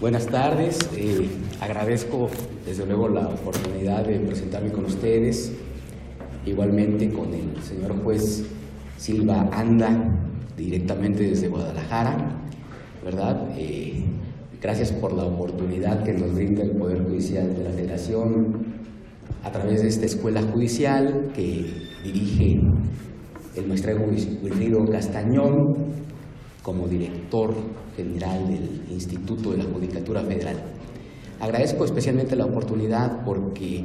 Buenas tardes, agradezco desde luego la oportunidad de presentarme con ustedes, igualmente con el señor juez Silva Anda, directamente desde Guadalajara, ¿verdad? Gracias por la oportunidad que nos brinda el Poder Judicial de la Federación a través de esta escuela judicial que dirige el maestro Wilfrido Castañón como director general del Instituto de la Judicatura Federal. Agradezco especialmente la oportunidad porque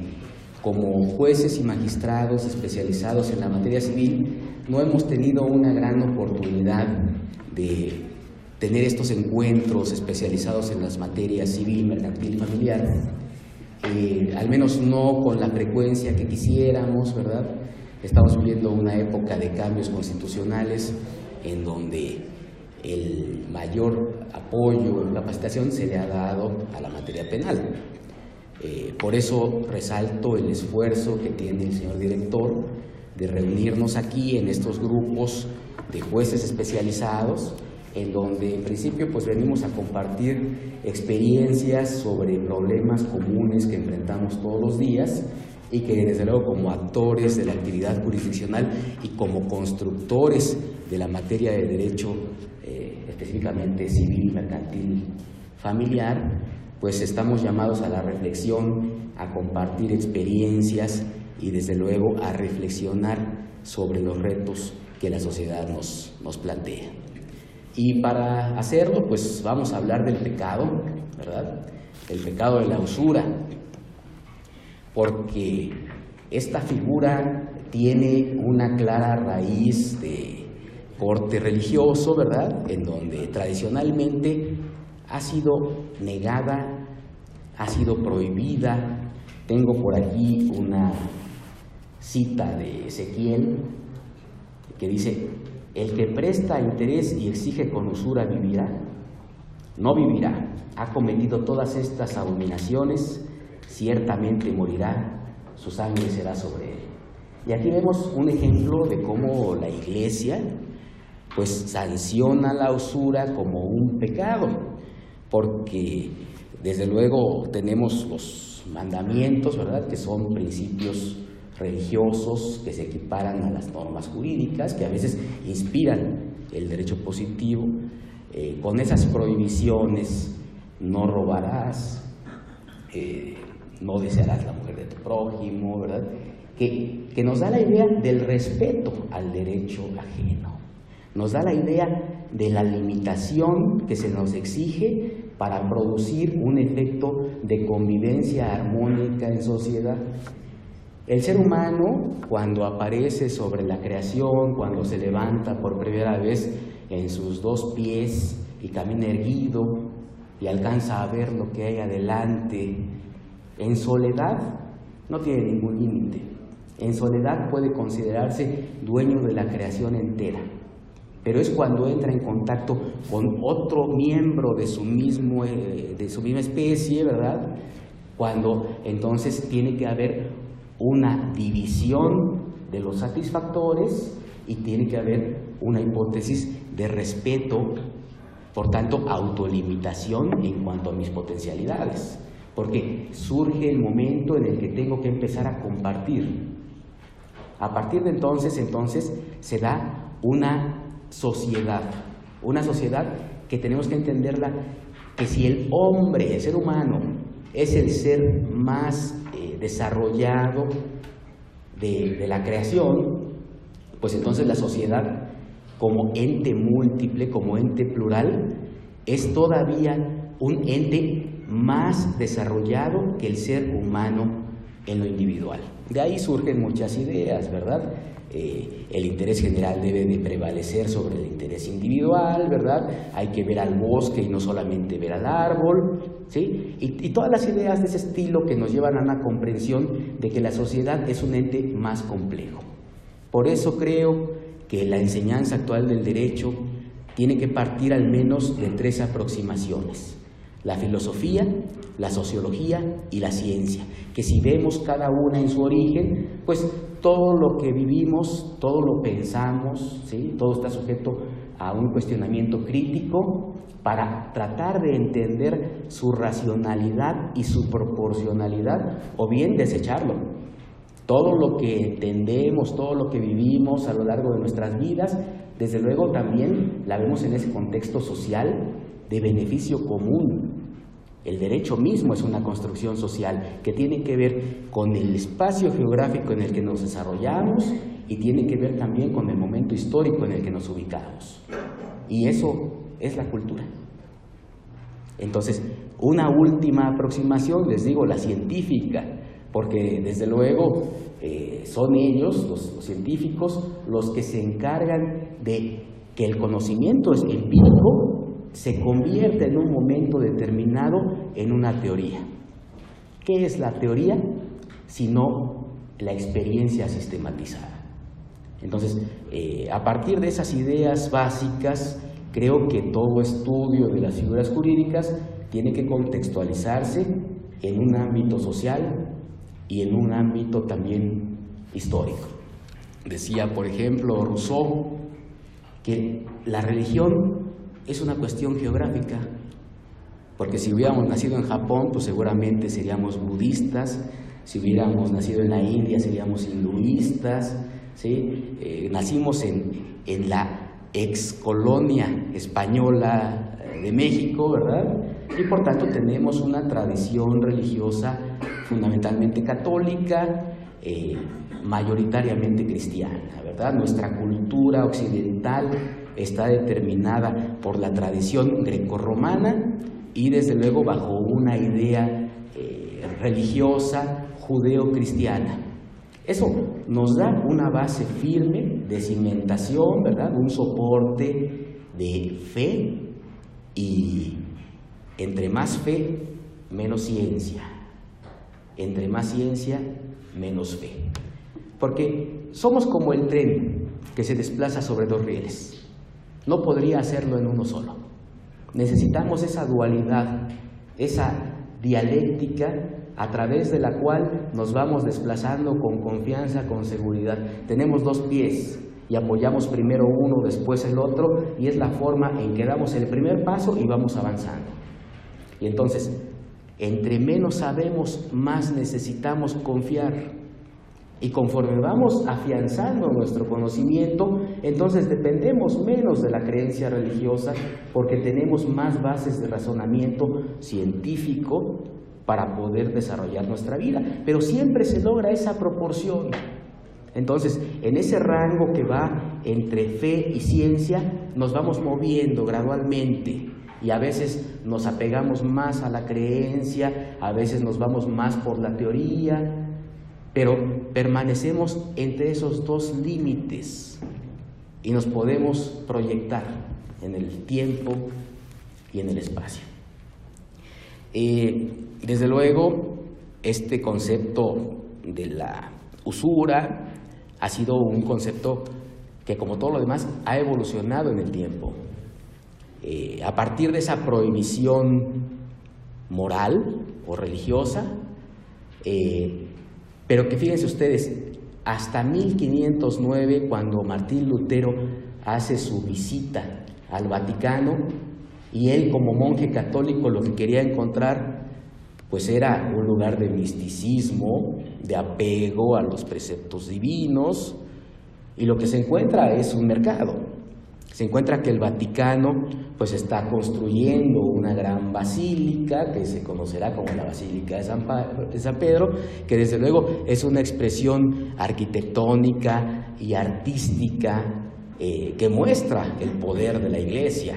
como jueces y magistrados especializados en la materia civil no hemos tenido una gran oportunidad de tener estos encuentros especializados en las materias civil, mercantil y familiar, al menos no con la frecuencia que quisiéramos, ¿verdad? Estamos viviendo una época de cambios constitucionales en donde el mayor apoyo en capacitación se le ha dado a la materia penal. Por eso resalto el esfuerzo que tiene el señor director de reunirnos aquí en estos grupos de jueces especializados, en donde en principio pues venimos a compartir experiencias sobre problemas comunes que enfrentamos todos los días y que desde luego como actores de la actividad jurisdiccional y como constructores de la materia de derecho específicamente civil, mercantil, familiar, pues estamos llamados a la reflexión, a compartir experiencias y desde luego a reflexionar sobre los retos que la sociedad nos plantea. Y para hacerlo, pues vamos a hablar del pecado, ¿verdad? El pecado de la usura, porque esta figura tiene una clara raíz de corte religioso, ¿verdad?, en donde tradicionalmente ha sido negada, ha sido prohibida. Tengo por aquí una cita de Ezequiel que dice: el que presta interés y exige con usura vivirá, no vivirá, ha cometido todas estas abominaciones, ciertamente morirá, su sangre será sobre él. Y aquí vemos un ejemplo de cómo la Iglesia pues sanciona la usura como un pecado, porque desde luego tenemos los mandamientos, ¿verdad?, que son principios religiosos que se equiparan a las normas jurídicas, que a veces inspiran el derecho positivo, con esas prohibiciones: no robarás, no desearás la mujer de tu prójimo, ¿verdad?, que nos da la idea del respeto al derecho ajeno. Nos da la idea de la limitación que se nos exige para producir un efecto de convivencia armónica en sociedad. El ser humano, cuando aparece sobre la creación, cuando se levanta por primera vez en sus dos pies y camina erguido y alcanza a ver lo que hay adelante, en soledad no tiene ningún límite. En soledad puede considerarse dueño de la creación entera. Pero es cuando entra en contacto con otro miembro de su misma especie, ¿verdad?, cuando entonces tiene que haber una división de los satisfactores y tiene que haber una hipótesis de respeto, por tanto autolimitación en cuanto a mis potencialidades, porque surge el momento en el que tengo que empezar a compartir. A partir de entonces se da una sociedad que tenemos que entenderla, que si el hombre, el ser humano, es el ser más desarrollado de la creación, pues entonces la sociedad como ente múltiple, como ente plural, es todavía un ente más desarrollado que el ser humano en lo individual. De ahí surgen muchas ideas, ¿verdad? El interés general debe de prevalecer sobre el interés individual, ¿verdad? Hay que ver al bosque y no solamente ver al árbol, ¿sí? Y todas las ideas de ese estilo que nos llevan a una comprensión de que la sociedad es un ente más complejo. Por eso creo que la enseñanza actual del derecho tiene que partir al menos de 3 aproximaciones: la filosofía, la sociología y la ciencia, que si vemos cada una en su origen, pues todo lo que vivimos, todo lo pensamos, ¿sí?, todo está sujeto a un cuestionamiento crítico para tratar de entender su racionalidad y su proporcionalidad, o bien desecharlo. Todo lo que entendemos, todo lo que vivimos a lo largo de nuestras vidas, desde luego también la vemos en ese contexto social de beneficio común. El derecho mismo es una construcción social que tiene que ver con el espacio geográfico en el que nos desarrollamos y tiene que ver también con el momento histórico en el que nos ubicamos. Y eso es la cultura. Entonces, una última aproximación, les digo, la científica, porque desde luego son ellos, los científicos, los que se encargan de que el conocimiento empírico se convierta en un momento determinado en una teoría. ¿Qué es la teoría? Sino la experiencia sistematizada. Entonces, a partir de esas ideas básicas, creo que todo estudio de las figuras jurídicas tiene que contextualizarse en un ámbito social y en un ámbito también histórico. Decía, por ejemplo, Rousseau, que la religión es una cuestión geográfica, porque si hubiéramos nacido en Japón, pues seguramente seríamos budistas, si hubiéramos nacido en la India seríamos hinduistas, ¿sí? Nacimos en la ex colonia española de México, ¿verdad? Y por tanto tenemos una tradición religiosa fundamentalmente católica, mayoritariamente cristiana, ¿verdad? Nuestra cultura occidental está determinada por la tradición grecorromana y desde luego bajo una idea religiosa judeo-cristiana. Eso nos da una base firme de cimentación, ¿verdad? Un soporte de fe, y entre más fe, menos ciencia. Entre más ciencia, menos fe. Porque somos como el tren que se desplaza sobre dos rieles. No podría hacerlo en uno solo. Necesitamos esa dualidad, esa dialéctica a través de la cual nos vamos desplazando con confianza, con seguridad. Tenemos dos pies y apoyamos primero uno, después el otro, y es la forma en que damos el primer paso y vamos avanzando. Y entonces, entre menos sabemos, más necesitamos confiar. Y conforme vamos afianzando nuestro conocimiento, entonces dependemos menos de la creencia religiosa porque tenemos más bases de razonamiento científico para poder desarrollar nuestra vida. Pero siempre se logra esa proporción. Entonces, en ese rango que va entre fe y ciencia, nos vamos moviendo gradualmente. Y a veces nos apegamos más a la creencia, a veces nos vamos más por la teoría, pero permanecemos entre esos dos límites y nos podemos proyectar en el tiempo y en el espacio. Desde luego, este concepto de la usura ha sido un concepto que, como todo lo demás, ha evolucionado en el tiempo. A partir de esa prohibición moral o religiosa, pero que fíjense ustedes, hasta 1509, cuando Martín Lutero hace su visita al Vaticano, y él como monje católico lo que quería encontrar pues era un lugar de misticismo, de apego a los preceptos divinos, y lo que se encuentra es un mercado. Se encuentra que el Vaticano pues está construyendo una gran basílica que se conocerá como la Basílica de San Pedro, que desde luego es una expresión arquitectónica y artística que muestra el poder de la Iglesia,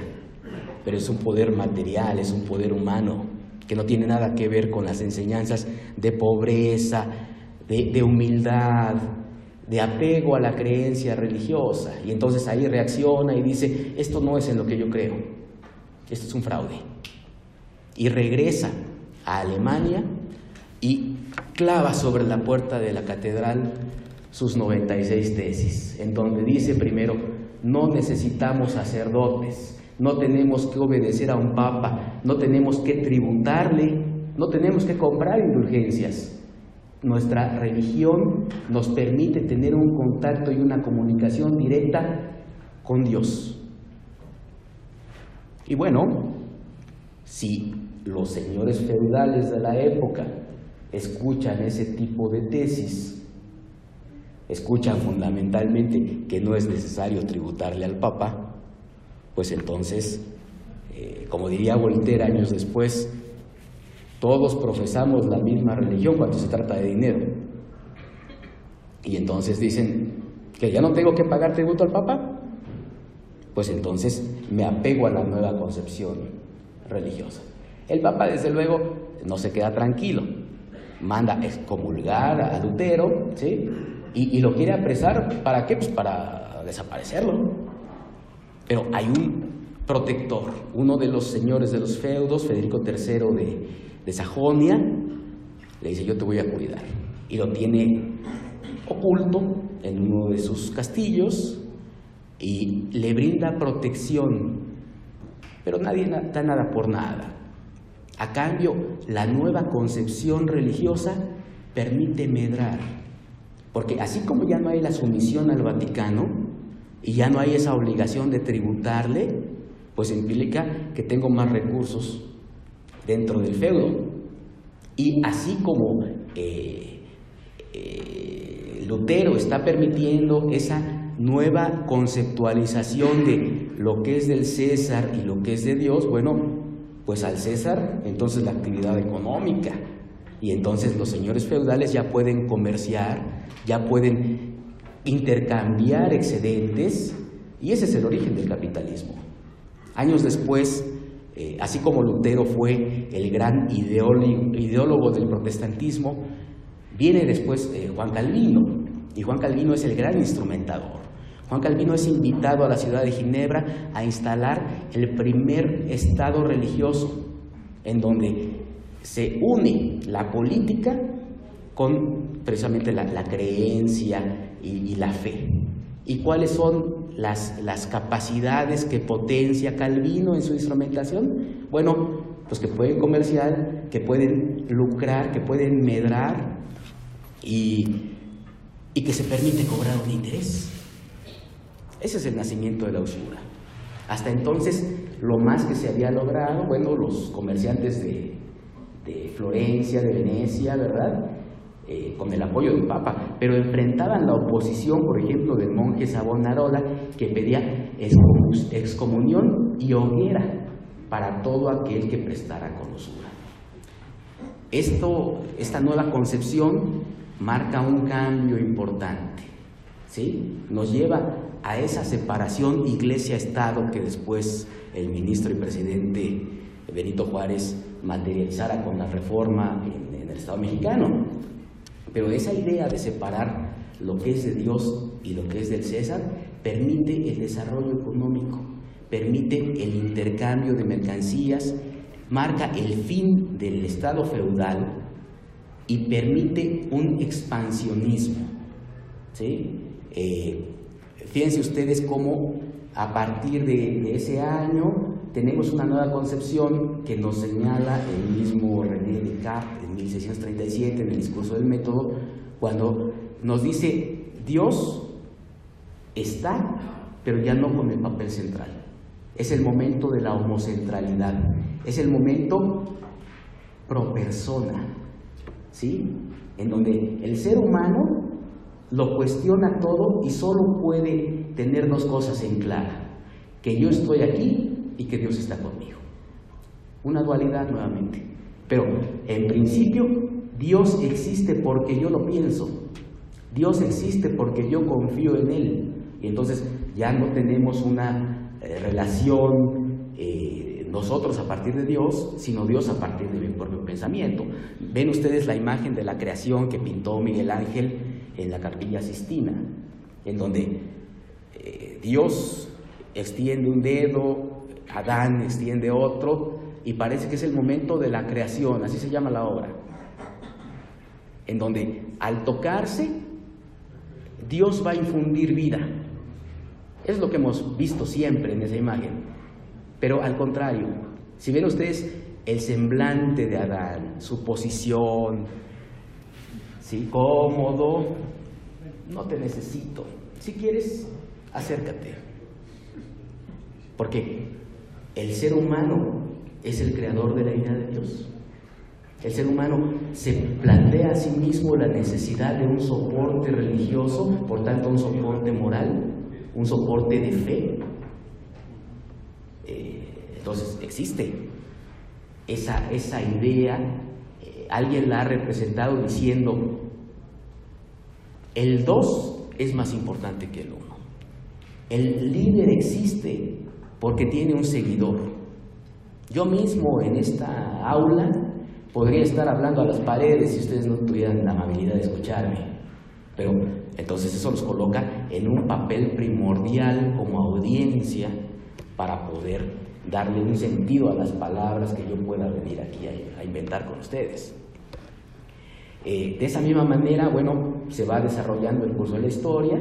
pero es un poder material, es un poder humano que no tiene nada que ver con las enseñanzas de pobreza, de humildad, de apego a la creencia religiosa. Y entonces ahí reacciona y dice, esto no es en lo que yo creo, esto es un fraude. Y regresa a Alemania y clava sobre la puerta de la catedral sus 96 tesis, en donde dice primero, no necesitamos sacerdotes, no tenemos que obedecer a un papa, no tenemos que tributarle, no tenemos que comprar indulgencias. Nuestra religión nos permite tener un contacto y una comunicación directa con Dios. Y bueno, si los señores feudales de la época escuchan ese tipo de tesis, escuchan fundamentalmente que no es necesario tributarle al Papa, pues entonces, como diría Voltaire años después, todos profesamos la misma religión cuando se trata de dinero. Y entonces dicen que ya no tengo que pagar tributo al Papa, pues entonces me apego a la nueva concepción religiosa. El Papa, desde luego, no se queda tranquilo, manda excomulgar a Lutero, ¿sí? Y lo quiere apresar, ¿para qué? Pues para desaparecerlo. Pero hay un protector, uno de los señores de los feudos, Federico III de Sajonia, le dice: yo te voy a cuidar, y lo tiene oculto en uno de sus castillos y le brinda protección, pero nadie da nada por nada. A cambio, la nueva concepción religiosa permite medrar, porque así como ya no hay la sumisión al Vaticano y ya no hay esa obligación de tributarle, pues implica que tengo más recursos dentro del feudo. Y así como Lutero está permitiendo esa nueva conceptualización de lo que es del César y lo que es de Dios, bueno, pues al César entonces la actividad económica, y entonces los señores feudales ya pueden comerciar, ya pueden intercambiar excedentes, y ese es el origen del capitalismo. Años después, así como Lutero fue el gran ideólogo del protestantismo, viene después Juan Calvino, y Juan Calvino es el gran instrumentador. Juan Calvino es invitado a la ciudad de Ginebra a instalar el primer estado religioso, en donde se une la política con precisamente la creencia y la fe. ¿Y cuáles son las capacidades que potencia Calvino en su instrumentación? Bueno, pues que pueden comerciar, que pueden lucrar, que pueden medrar y que se permite cobrar un interés. Ese es el nacimiento de la usura. Hasta entonces, lo más que se había logrado, bueno, los comerciantes de Florencia, de Venecia, ¿verdad?, con el apoyo del Papa, pero enfrentaban la oposición, por ejemplo, del monje Savonarola, que pedía excomunión y hoguera para todo aquel que prestara con usura. Esta nueva concepción marca un cambio importante, ¿sí? Nos lleva a esa separación iglesia-estado que después el ministro y presidente Benito Juárez materializara con la reforma en el Estado mexicano. Pero esa idea de separar lo que es de Dios y lo que es del César permite el desarrollo económico, permite el intercambio de mercancías, marca el fin del Estado feudal y permite un expansionismo, ¿sí? Fíjense ustedes cómo a partir de ese año tenemos una nueva concepción que nos señala el mismo René Descartes en 1637 en el discurso del método, cuando nos dice: Dios está, pero ya no con el papel central. Es el momento de la homocentralidad, es el momento pro persona, ¿sí? En donde el ser humano lo cuestiona todo y solo puede tener dos cosas en clara: que yo estoy aquí y que Dios está conmigo. Una dualidad nuevamente. Pero en principio, Dios existe porque yo lo pienso. Dios existe porque yo confío en Él. Y entonces ya no tenemos una relación nosotros a partir de Dios, sino Dios a partir de mi propio pensamiento. Ven ustedes la imagen de la creación que pintó Miguel Ángel en la Capilla Sistina, en donde Dios extiende un dedo, Adán extiende otro, y parece que es el momento de la creación, así se llama la obra, en donde al tocarse Dios va a infundir vida. Es lo que hemos visto siempre en esa imagen, pero al contrario, si ven ustedes el semblante de Adán, su posición, ¿sí?, cómodo, no te necesito, si quieres acércate, porque el ser humano es el creador de la idea de Dios. El ser humano se plantea a sí mismo la necesidad de un soporte religioso, por tanto un soporte moral, un soporte de fe. Entonces existe esa idea, alguien la ha representado diciendo, el 2 es más importante que el 1. El líder existe porque tiene un seguidor. Yo mismo en esta aula podría estar hablando a las paredes si ustedes no tuvieran la amabilidad de escucharme, pero entonces eso los coloca en un papel primordial como audiencia para poder darle un sentido a las palabras que yo pueda venir aquí a inventar con ustedes. De esa misma manera, bueno, se va desarrollando el curso de la historia,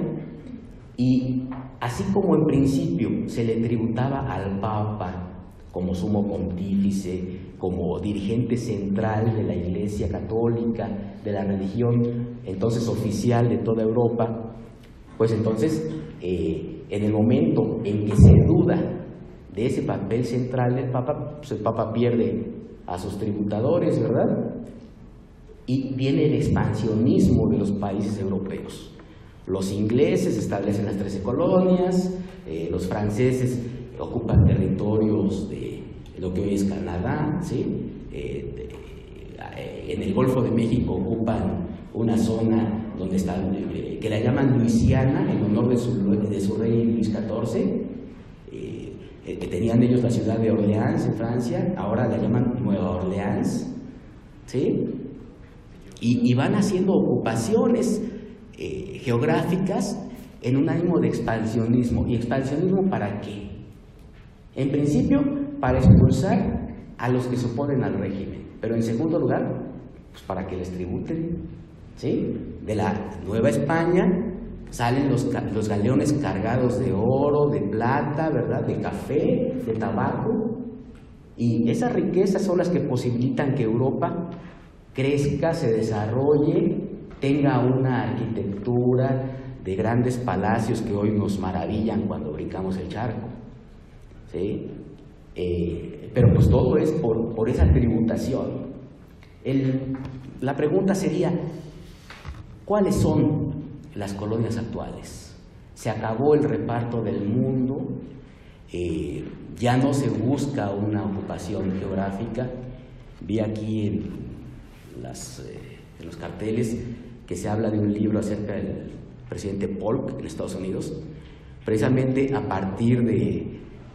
y así como en principio se le tributaba al Papa como sumo pontífice, como dirigente central de la Iglesia Católica, de la religión entonces oficial de toda Europa, pues entonces en el momento en que se duda de ese papel central del Papa, pues el Papa pierde a sus tributadores, ¿verdad? Y viene el expansionismo de los países europeos. Los ingleses establecen las 13 colonias, los franceses ocupan territorios de lo que hoy es Canadá, ¿sí? En el Golfo de México ocupan una zona donde están, que la llaman Luisiana, en honor de su rey Luis XIV. Tenían ellos la ciudad de Orleans en Francia, ahora la llaman Nueva Orleans, ¿sí? Y van haciendo ocupaciones geográficas en un ánimo de expansionismo. ¿Y expansionismo para qué? En principio, para expulsar a los que se oponen al régimen, pero en segundo lugar, pues para que les tributen, ¿sí? De la Nueva España salen los galeones cargados de oro, de plata, ¿verdad? De café, de tabaco, y esas riquezas son las que posibilitan que Europa crezca, se desarrolle, tenga una arquitectura de grandes palacios que hoy nos maravillan cuando brincamos el charco, ¿sí? Pero pues todo es por esa tributación. La pregunta sería, ¿cuáles son las colonias actuales? Se acabó el reparto del mundo, ya no se busca una ocupación geográfica. Vi aquí en los carteles que se habla de un libro acerca del presidente Polk en Estados Unidos, precisamente a partir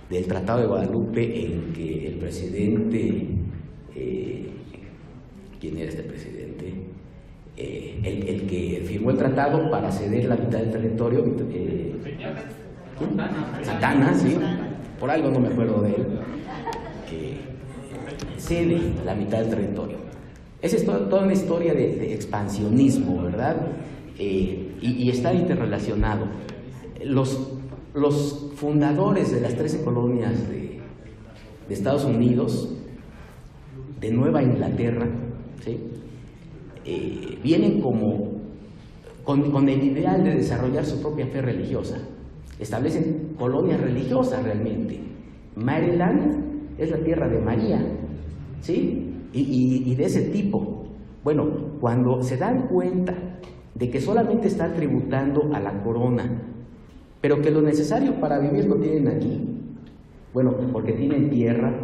del Tratado de Guadalupe, en que el presidente, ¿quién era este presidente? El que firmó el tratado para ceder la mitad del territorio, Santana, sí, por algo no me acuerdo de él, cede la mitad del territorio. Esa es toda una historia de expansionismo, ¿verdad? Y está interrelacionado. Los fundadores de las 13 colonias de Estados Unidos, de Nueva Inglaterra, ¿sí? Vienen con el ideal de desarrollar su propia fe religiosa. Establecen colonias religiosas realmente. Maryland es la tierra de María, ¿sí? Y de ese tipo. Bueno, cuando se dan cuenta de que solamente están tributando a la corona, pero que lo necesario para vivir lo tienen aquí, bueno, porque tienen tierra,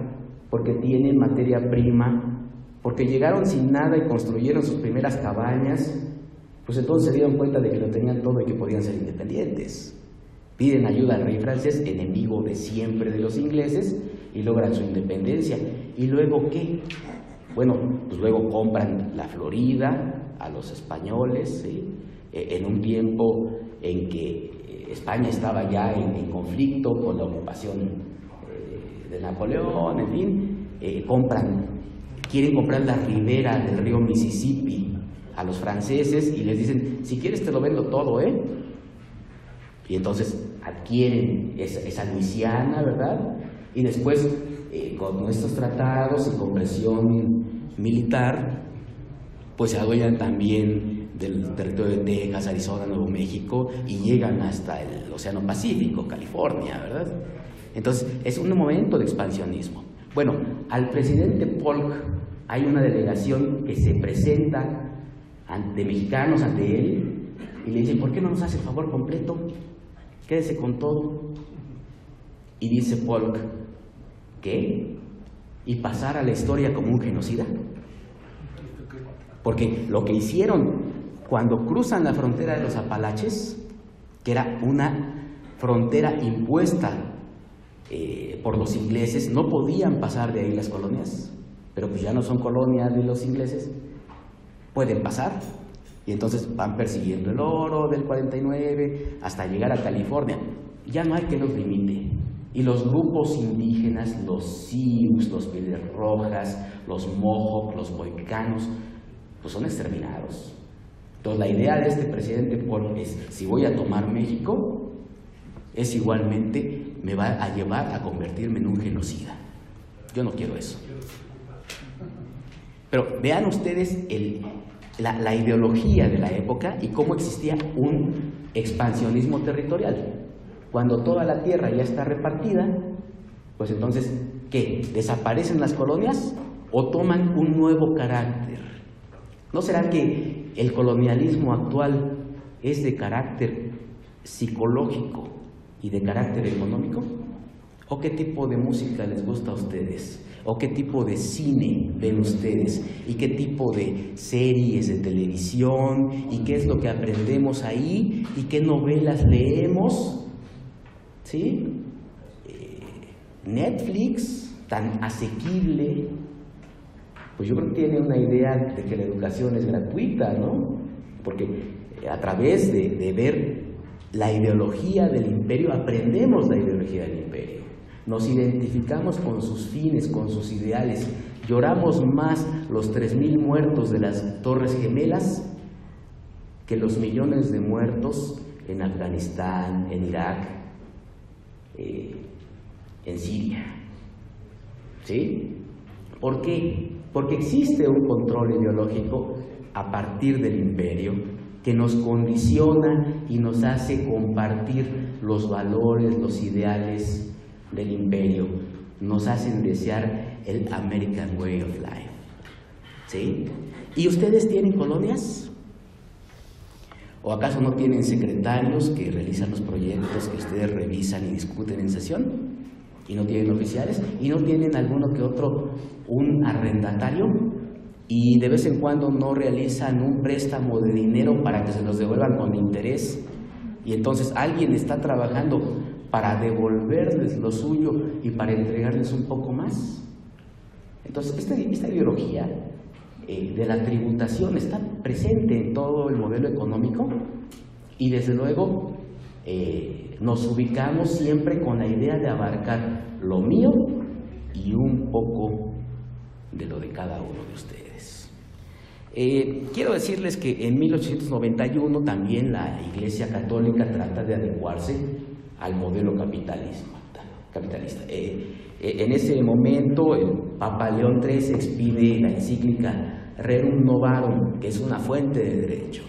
porque tienen materia prima, porque llegaron sin nada y construyeron sus primeras cabañas, pues entonces se dieron cuenta de que lo tenían todo y que podían ser independientes. Piden ayuda al rey francés, enemigo de siempre de los ingleses, y logran su independencia. ¿Y luego qué? Bueno, pues luego compran la Florida a los españoles, ¿sí? En un tiempo en que España estaba ya en conflicto con la ocupación de Napoleón, en fin, quieren comprar la ribera del río Mississippi a los franceses y les dicen, si quieres te lo vendo todo, ¿eh? Y entonces adquieren esa Luisiana, ¿verdad? Y después, con nuestros tratados y con presión militar, pues se adueñan también del territorio de Texas, Arizona, Nuevo México, y llegan hasta el Océano Pacífico, California, ¿verdad? Entonces, es un momento de expansionismo. Bueno, al presidente Polk hay una delegación que se presenta de mexicanos ante él y le dice, ¿por qué no nos hace el favor completo? Quédese con todo. Y dice Polk, ¿qué? ¿Y pasar a la historia como un genocida? Porque lo que hicieron cuando cruzan la frontera de los Apalaches, que era una frontera impuesta por los ingleses, no podían pasar de ahí las colonias, pero pues ya no son colonias de los ingleses, pueden pasar, y entonces van persiguiendo el oro del 49 hasta llegar a California. Ya no hay que los limite. Y los grupos indígenas, los Sioux, los Pieles Rojas, los Mohawk, los Mohicanos, pues son exterminados. Entonces la idea de este presidente Polk es, si voy a tomar México, es igualmente, me va a llevar a convertirme en un genocida. Yo no quiero eso. Pero vean ustedes la ideología de la época y cómo existía un expansionismo territorial. Cuando toda la tierra ya está repartida, pues entonces, ¿qué? ¿Desaparecen las colonias o toman un nuevo carácter? ¿No será que el colonialismo actual es de carácter psicológico y de carácter económico? ¿O qué tipo de música les gusta a ustedes? ¿O qué tipo de cine ven ustedes? ¿Y qué tipo de series de televisión? ¿Y qué es lo que aprendemos ahí? ¿Y qué novelas leemos? ¿Sí? Netflix, tan asequible, pues yo creo que tiene una idea de que la educación es gratuita, ¿no? Porque a través de ver la ideología del imperio, aprendemos la ideología del imperio. Nos identificamos con sus fines, con sus ideales. Lloramos más los 3,000 muertos de las Torres Gemelas que los millones de muertos en Afganistán, en Irak, en Siria. ¿Sí? ¿Por qué? Porque existe un control ideológico a partir del imperio que nos condiciona y nos hace compartir los valores, los ideales del imperio, nos hacen desear el American Way of Life. ¿Sí? ¿Y ustedes tienen colonias? ¿O acaso no tienen secretarios que realizan los proyectos que ustedes revisan y discuten en sesión? ¿Y no tienen oficiales? ¿Y no tienen alguno que otro, un arrendatario? ¿Y de vez en cuando no realizan un préstamo de dinero para que se los devuelvan con interés? Y entonces alguien está trabajando para devolverles lo suyo y para entregarles un poco más. Entonces, esta ideología de la tributación está presente en todo el modelo económico y desde luego nos ubicamos siempre con la idea de abarcar lo mío y un poco de lo de cada uno de ustedes. Quiero decirles que en 1891 también la Iglesia Católica trata de adecuarse al modelo capitalista. En ese momento el Papa León XIII expide la encíclica Rerum Novarum, que es una fuente de derecho.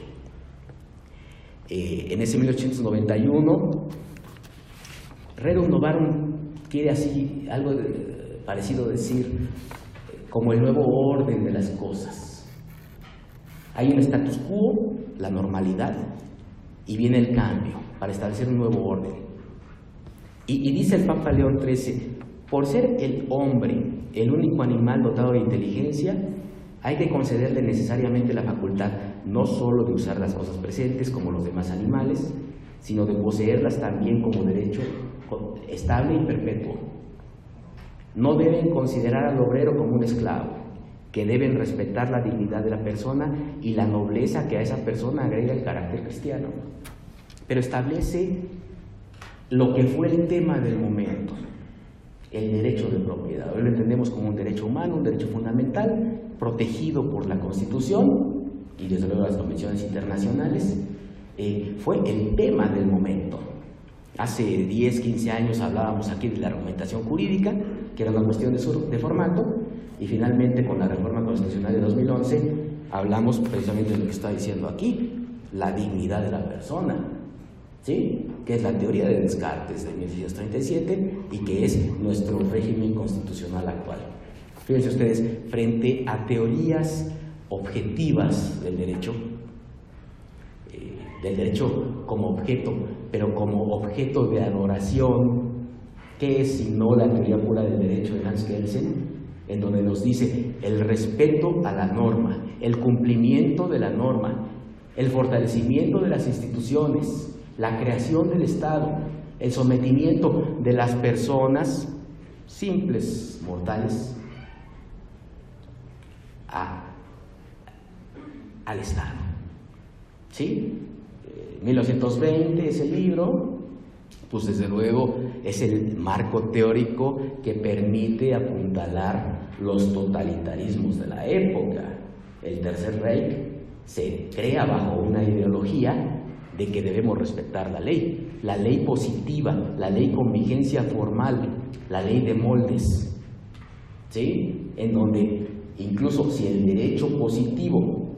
En ese 1891, Rerum Novarum quiere así algo parecido decir como el nuevo orden de las cosas. Hay un status quo, la normalidad, y viene el cambio para establecer un nuevo orden. Y dice el Papa León XIII, por ser el hombre el único animal dotado de inteligencia, hay que concederle necesariamente la facultad no sólo de usar las cosas presentes como los demás animales, sino de poseerlas también como derecho estable y perpetuo. No deben considerar al obrero como un esclavo, que deben respetar la dignidad de la persona y la nobleza que a esa persona agrega el carácter cristiano. Pero establece lo que fue el tema del momento, el derecho de propiedad. Hoy lo entendemos como un derecho humano, un derecho fundamental, protegido por la Constitución y desde luego las convenciones internacionales. Fue el tema del momento. Hace 10, 15 años hablábamos aquí de la argumentación jurídica, que era una cuestión de formato, y finalmente con la reforma constitucional de 2011 hablamos precisamente de lo que está diciendo aquí, la dignidad de la persona, ¿sí? Que es la teoría de Descartes de 1637, y que es nuestro régimen constitucional actual. Fíjense ustedes, frente a teorías objetivas del derecho como objeto, pero como objeto de adoración, ¿qué es sino la teoría pura del derecho de Hans Kelsen? En donde nos dice el respeto a la norma, el cumplimiento de la norma, el fortalecimiento de las instituciones, la creación del Estado, el sometimiento de las personas simples, mortales, al Estado. ¿Sí? 1920 es el libro, pues desde luego es el marco teórico que permite apuntalar los totalitarismos de la época. El Tercer Reich se crea bajo una ideología de que debemos respetar la ley positiva, la ley con vigencia formal, la ley de moldes, ¿sí? En donde incluso si el derecho positivo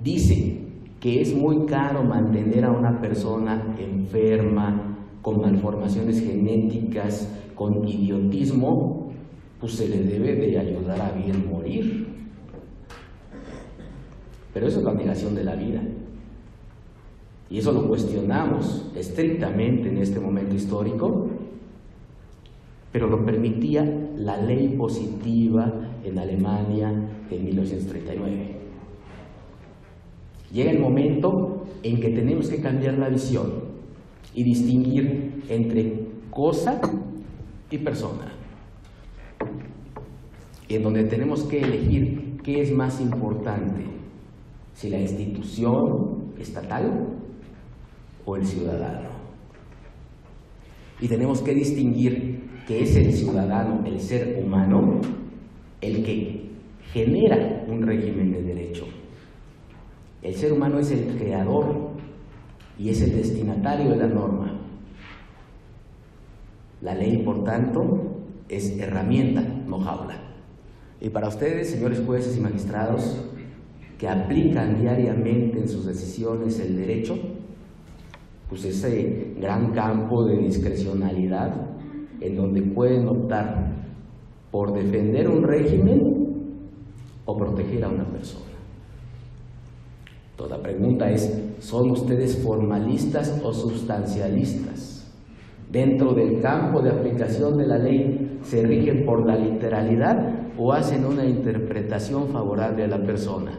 dice que es muy caro mantener a una persona enferma, con malformaciones genéticas, con idiotismo, pues se le debe de ayudar a bien morir. Pero eso es la negación de la vida. Y eso lo cuestionamos estrictamente en este momento histórico, pero lo permitía la ley positiva en Alemania de 1939. Llega el momento en que tenemos que cambiar la visión y distinguir entre cosa y persona, en donde tenemos que elegir qué es más importante, si la institución estatal o el ciudadano. Y tenemos que distinguir que es el ciudadano, el ser humano, el que genera un régimen de derecho. El ser humano es el creador y es el destinatario de la norma. La ley, por tanto, es herramienta, no jaula. Y para ustedes, señores jueces y magistrados, que aplican diariamente en sus decisiones el derecho, pues ese gran campo de discrecionalidad en donde pueden optar por defender un régimen o proteger a una persona. Toda pregunta es, ¿son ustedes formalistas o sustancialistas? Dentro del campo de aplicación de la ley, ¿se rigen por la literalidad o hacen una interpretación favorable a la persona?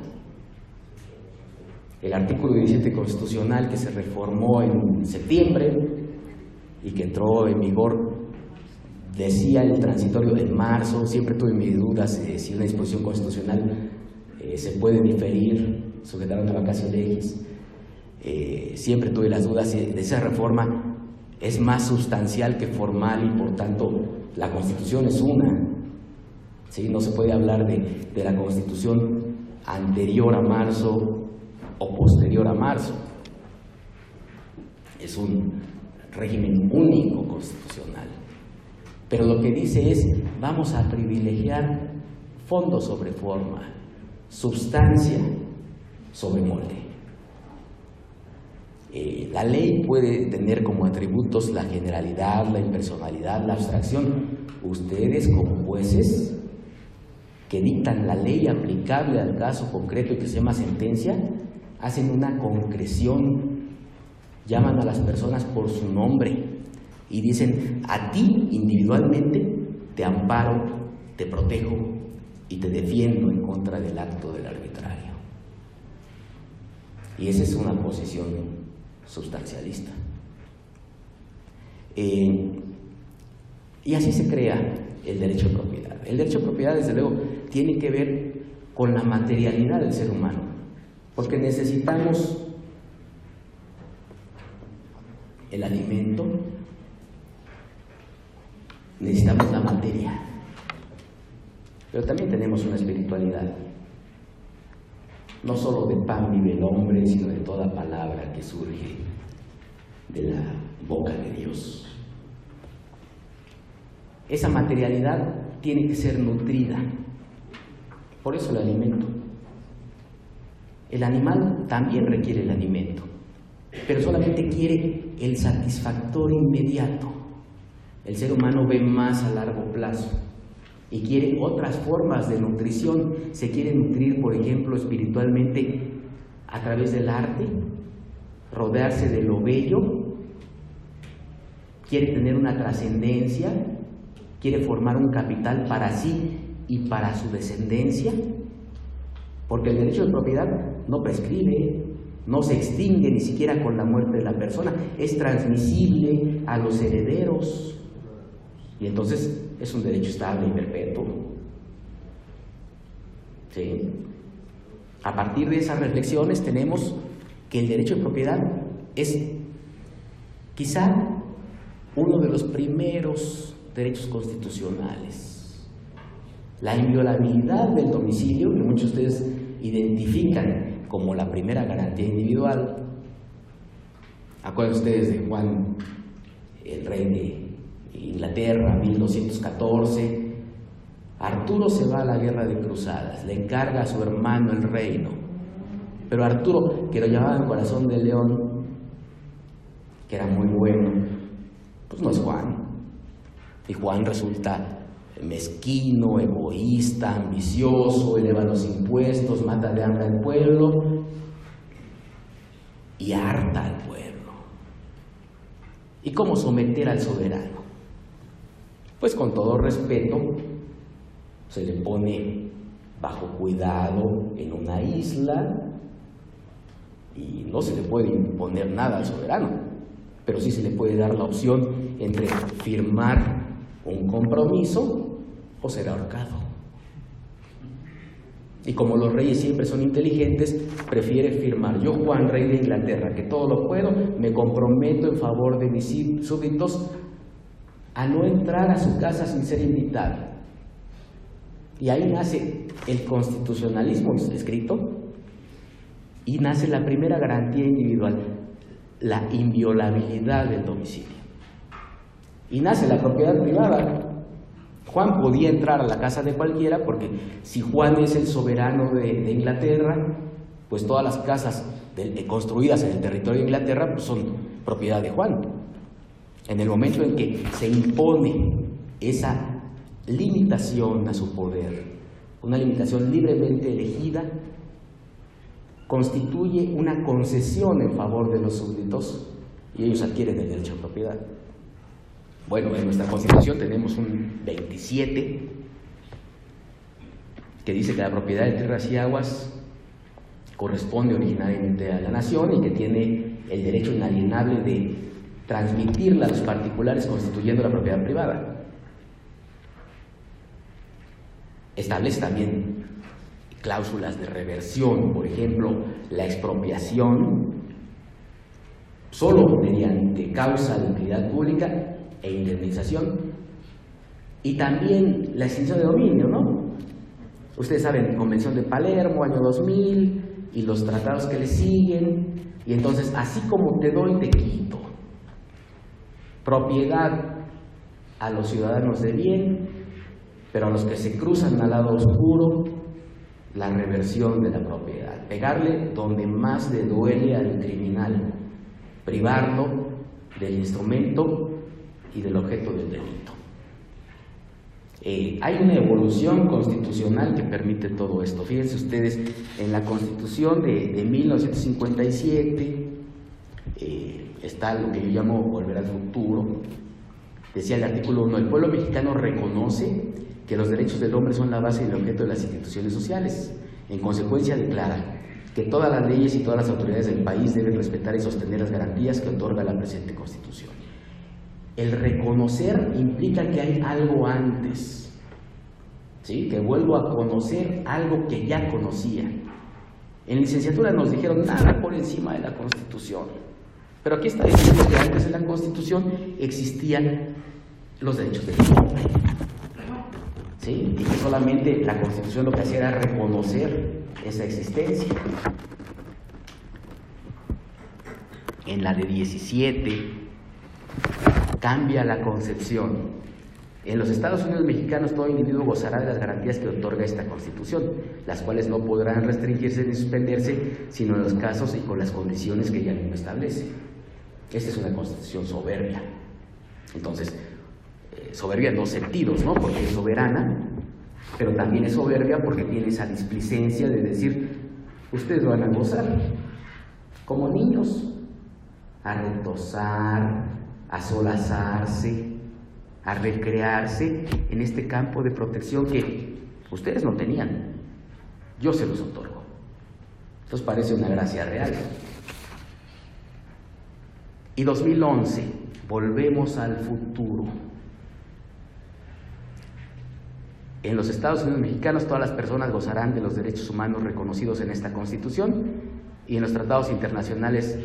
El artículo 17 constitucional que se reformó en septiembre y que entró en vigor, decía el transitorio en marzo. Siempre tuve mis dudas si una disposición constitucional se puede diferir, sujetar a una vacatio legis. Siempre tuve las dudas de esa reforma es más sustancial que formal y por tanto la Constitución es una. ¿Sí? No se puede hablar de la Constitución anterior a marzo o posterior a marzo. Es un régimen único constitucional. Pero lo que dice es, vamos a privilegiar fondo sobre forma, sustancia sobre molde. La ley puede tener como atributos la generalidad, la impersonalidad, la abstracción. Ustedes como jueces que dictan la ley aplicable al caso concreto y que se llama sentencia, hacen una concreción, llaman a las personas por su nombre y dicen, a ti individualmente te amparo, te protejo y te defiendo en contra del acto del arbitrario. Y esa es una posición sustancialista. Y así se crea el derecho de propiedad. El derecho de propiedad, desde luego, tiene que ver con la materialidad del ser humano, porque necesitamos el alimento, necesitamos la materia, pero también tenemos una espiritualidad. No solo de pan vive el hombre, sino de toda palabra que surge de la boca de Dios. Esa materialidad tiene que ser nutrida. Por eso el alimento. El animal también requiere el alimento, pero solamente quiere el satisfactor inmediato. El ser humano ve más a largo plazo y quiere otras formas de nutrición. Se quiere nutrir, por ejemplo, espiritualmente a través del arte, rodearse de lo bello, quiere tener una trascendencia, quiere formar un capital para sí y para su descendencia, porque el derecho de propiedad no prescribe, no se extingue ni siquiera con la muerte de la persona, es transmisible a los herederos y entonces es un derecho estable y perpetuo. ¿Sí? A partir de esas reflexiones tenemos que el derecho de propiedad es quizá uno de los primeros derechos constitucionales. La inviolabilidad del domicilio, que muchos de ustedes identifican como la primera garantía individual. Acuérdense ustedes de Juan, el rey de Inglaterra, 1214. Arturo se va a la guerra de cruzadas, le encarga a su hermano el reino, pero Arturo, que lo llamaban Corazón de León, que era muy bueno, pues no es Juan. Y Juan resulta mezquino, egoísta, ambicioso, eleva los impuestos, mata de hambre al pueblo y harta al pueblo. ¿Y cómo someter al soberano? Pues con todo respeto, se le pone bajo cuidado en una isla y no se le puede imponer nada al soberano, pero sí se le puede dar la opción entre firmar un compromiso o ser ahorcado. Y como los reyes siempre son inteligentes, prefiere firmar: yo, Juan, rey de Inglaterra, que todo lo puedo, me comprometo en favor de mis súbditos a no entrar a su casa sin ser invitado. Y ahí nace el constitucionalismo escrito y nace la primera garantía individual, la inviolabilidad del domicilio. Y nace la propiedad privada. Juan podía entrar a la casa de cualquiera, porque si Juan es el soberano de Inglaterra, pues todas las casas construidas en el territorio de Inglaterra pues son propiedad de Juan. En el momento en que se impone esa limitación a su poder, una limitación libremente elegida, constituye una concesión en favor de los súbditos y ellos adquieren el derecho a propiedad. Bueno, en nuestra Constitución tenemos un 27 que dice que la propiedad de tierras y aguas corresponde originariamente a la nación y que tiene el derecho inalienable de transmitirla a los particulares constituyendo la propiedad privada. Establece también cláusulas de reversión, por ejemplo, la expropiación solo mediante causa de utilidad pública e indemnización, y también la extinción de dominio, ¿no? Ustedes saben, Convención de Palermo, año 2000, y los tratados que le siguen, y entonces, así como te doy, te quito. Propiedad a los ciudadanos de bien, pero a los que se cruzan al lado oscuro, la reversión de la propiedad. Pegarle donde más le duele al criminal, privarlo del instrumento y del objeto del delito. Hay una evolución constitucional que permite todo esto. Fíjense ustedes, en la Constitución de 1957 está lo que yo llamo volver al futuro. Decía el artículo 1: el pueblo mexicano reconoce que los derechos del hombre son la base y el objeto de las instituciones sociales. En consecuencia, declara que todas las leyes y todas las autoridades del país deben respetar y sostener las garantías que otorga la presente Constitución. El reconocer implica que hay algo antes, ¿sí? Que vuelvo a conocer algo que ya conocía. En licenciatura nos dijeron nada por encima de la Constitución, pero aquí está diciendo que antes de la Constitución existían los derechos del hombre, ¿sí? Y que solamente la Constitución lo que hacía era reconocer esa existencia. En la de 17 cambia la concepción. En los Estados Unidos mexicanos todo individuo gozará de las garantías que otorga esta Constitución, las cuales no podrán restringirse ni suspenderse, sino en los casos y con las condiciones que ella misma establece. Esta es una Constitución soberbia. Entonces, soberbia en dos sentidos, ¿no? Porque es soberana, pero también es soberbia porque tiene esa displicencia de decir, ustedes van a gozar como niños, a retosar, a solazarse, a recrearse en este campo de protección que ustedes no tenían. Yo se los otorgo. Entonces parece una gracia real. Y 2011, volvemos al futuro. En los Estados Unidos mexicanos todas las personas gozarán de los derechos humanos reconocidos en esta Constitución y en los tratados internacionales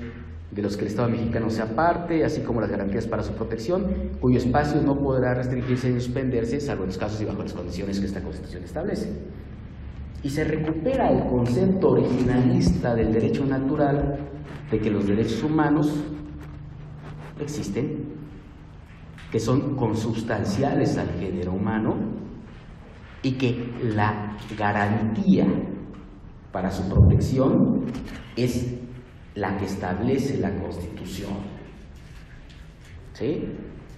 de los que el Estado mexicano sea parte, así como las garantías para su protección, cuyo espacio no podrá restringirse ni suspenderse, salvo en los casos y bajo las condiciones que esta Constitución establece. Y se recupera el concepto originalista del derecho natural de que los derechos humanos existen, que son consubstanciales al género humano y que la garantía para su protección es la que establece la Constitución. ¿Sí?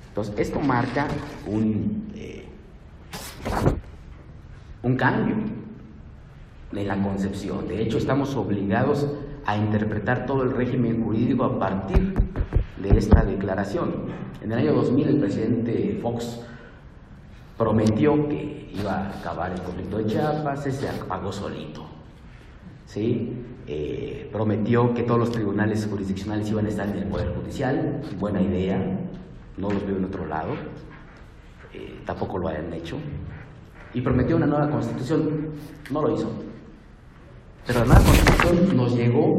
Entonces, esto marca un cambio en la concepción. De hecho, estamos obligados a interpretar todo el régimen jurídico a partir de esta declaración. En el año 2000, el presidente Fox prometió que iba a acabar el conflicto de Chiapas, se apagó solito. ¿Sí? Prometió que todos los tribunales jurisdiccionales iban a estar en el Poder Judicial, buena idea, no los veo en otro lado, tampoco lo hayan hecho, y prometió una nueva Constitución, no lo hizo. Pero la nueva Constitución nos llegó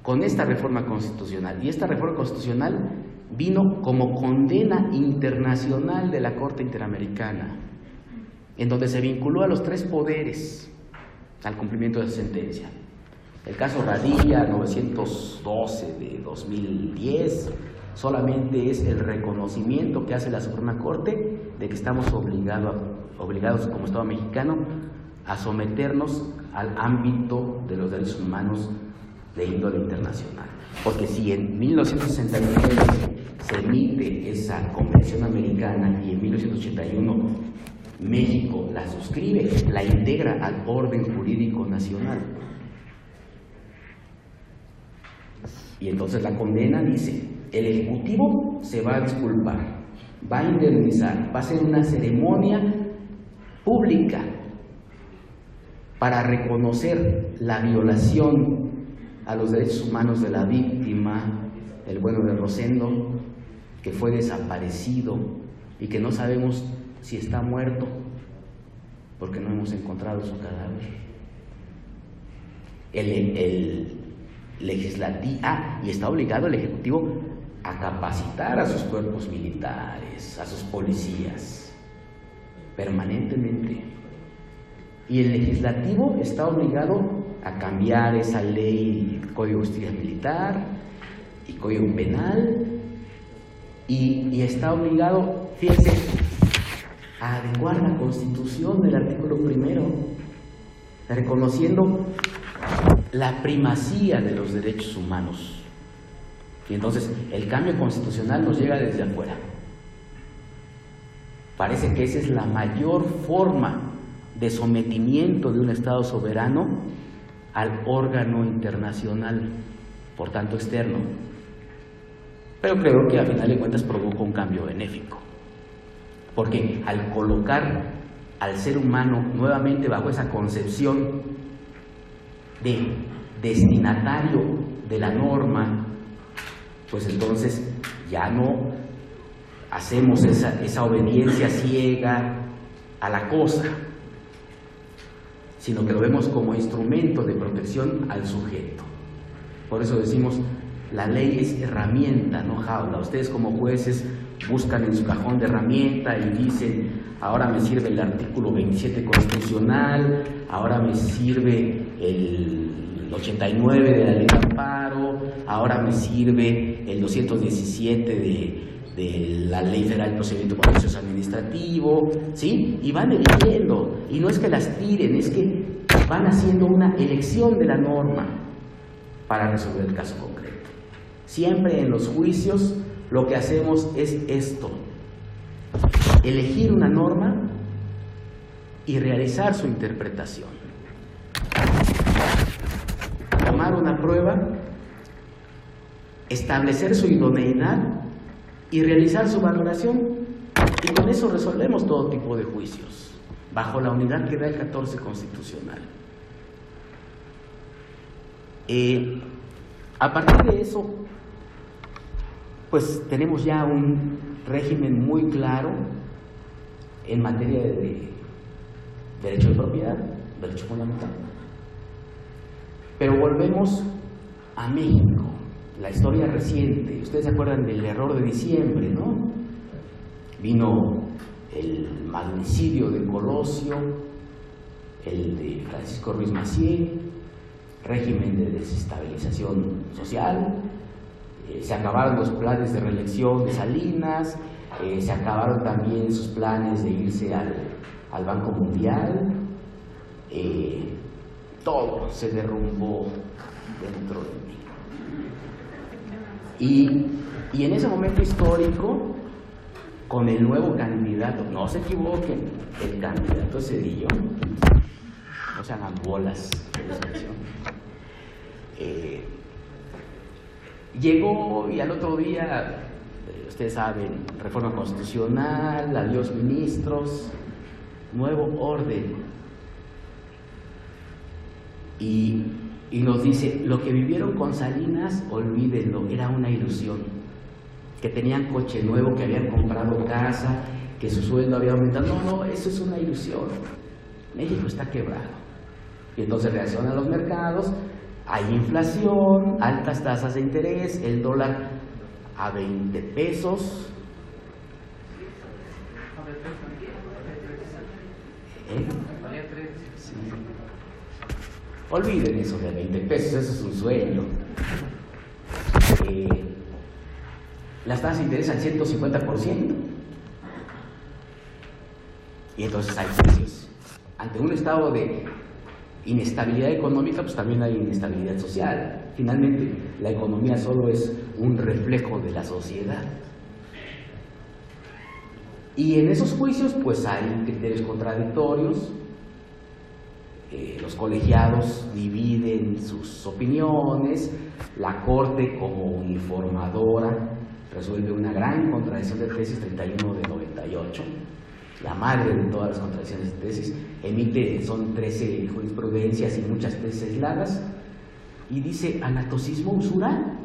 con esta reforma constitucional, y esta reforma constitucional vino como condena internacional de la Corte Interamericana, en donde se vinculó a los tres poderes al cumplimiento de esa sentencia. El caso Radilla 912 de 2010 solamente es el reconocimiento que hace la Suprema Corte de que estamos obligados como Estado mexicano a someternos al ámbito de los derechos humanos de índole internacional. Porque si en 1969 se emite esa Convención Americana y en 1981 México la suscribe, la integra al orden jurídico nacional. Y entonces la condena dice, el Ejecutivo se va a disculpar, va a indemnizar, va a hacer una ceremonia pública para reconocer la violación a los derechos humanos de la víctima, el bueno de Rosendo, que fue desaparecido y que no sabemos si está muerto porque no hemos encontrado su cadáver. El legislativo, y está obligado el Ejecutivo a capacitar a sus cuerpos militares, a sus policías, permanentemente. Y el legislativo está obligado a cambiar esa ley, Código de Justicia Militar y Código Penal, y está obligado, fíjense, a adecuar la Constitución del artículo 1, reconociendo la primacía de los derechos humanos. Y entonces el cambio constitucional nos llega desde afuera. Parece que esa es la mayor forma de sometimiento de un Estado soberano al órgano internacional, por tanto externo. Pero creo que a final de cuentas provoca un cambio benéfico, porque al colocar al ser humano nuevamente bajo esa concepción de destinatario de la norma, pues entonces ya no hacemos esa obediencia ciega a la cosa, sino que lo vemos como instrumento de protección al sujeto. Por eso decimos, la ley es herramienta, no jaula. Ustedes como jueces buscan en su cajón de herramienta y dicen, ahora me sirve el artículo 27 constitucional, ahora me sirve el 89 de la ley de amparo, ahora me sirve el 217 de la Ley Federal de Procedimiento Contencioso Administrativo, ¿sí? Y van eligiendo, y no es que las tiren, es que van haciendo una elección de la norma para resolver el caso concreto. Siempre en los juicios lo que hacemos es esto: elegir una norma y realizar su interpretación. Tomar una prueba, establecer su idoneidad y realizar su valoración. Y con eso resolvemos todo tipo de juicios, bajo la unidad que da el 14 constitucional. A partir de eso, pues tenemos ya un régimen muy claro en materia de derecho de propiedad, derecho fundamental. Pero volvemos a México, la historia reciente. Ustedes se acuerdan del error de diciembre, ¿no? Vino el magnicidio de Colosio, el de Francisco Ruiz Massieu, régimen de desestabilización social, se acabaron los planes de reelección de Salinas, se acabaron también sus planes de irse al Banco Mundial, todo se derrumbó dentro de mí. Y en ese momento histórico, con el nuevo candidato, no se equivoquen, el candidato Zedillo, no se hagan bolas de expresión, llegó y al otro día, ustedes saben, reforma constitucional, adiós ministros, nuevo orden. Y nos dice, lo que vivieron con Salinas, olvídenlo, era una ilusión. Que tenían coche nuevo, que habían comprado casa, que su sueldo había aumentado. No, eso es una ilusión. México está quebrado. Y entonces reaccionan los mercados, hay inflación, altas tasas de interés, el dólar a 20 pesos. Sí. Olviden eso de 20 pesos, eso es un sueño. Las tasas de interés al 150%. Y entonces hay precios. Ante un estado de inestabilidad económica, pues también hay inestabilidad social. Finalmente, la economía solo es un reflejo de la sociedad. Y en esos juicios, pues hay criterios contradictorios. Los colegiados dividen sus opiniones. La Corte, como uniformadora, resuelve una gran contradicción de tesis, 31 de 98. La madre de todas las contradicciones de tesis, emite, son 13 jurisprudencias y muchas tesis aisladas, y dice, anatocismo usural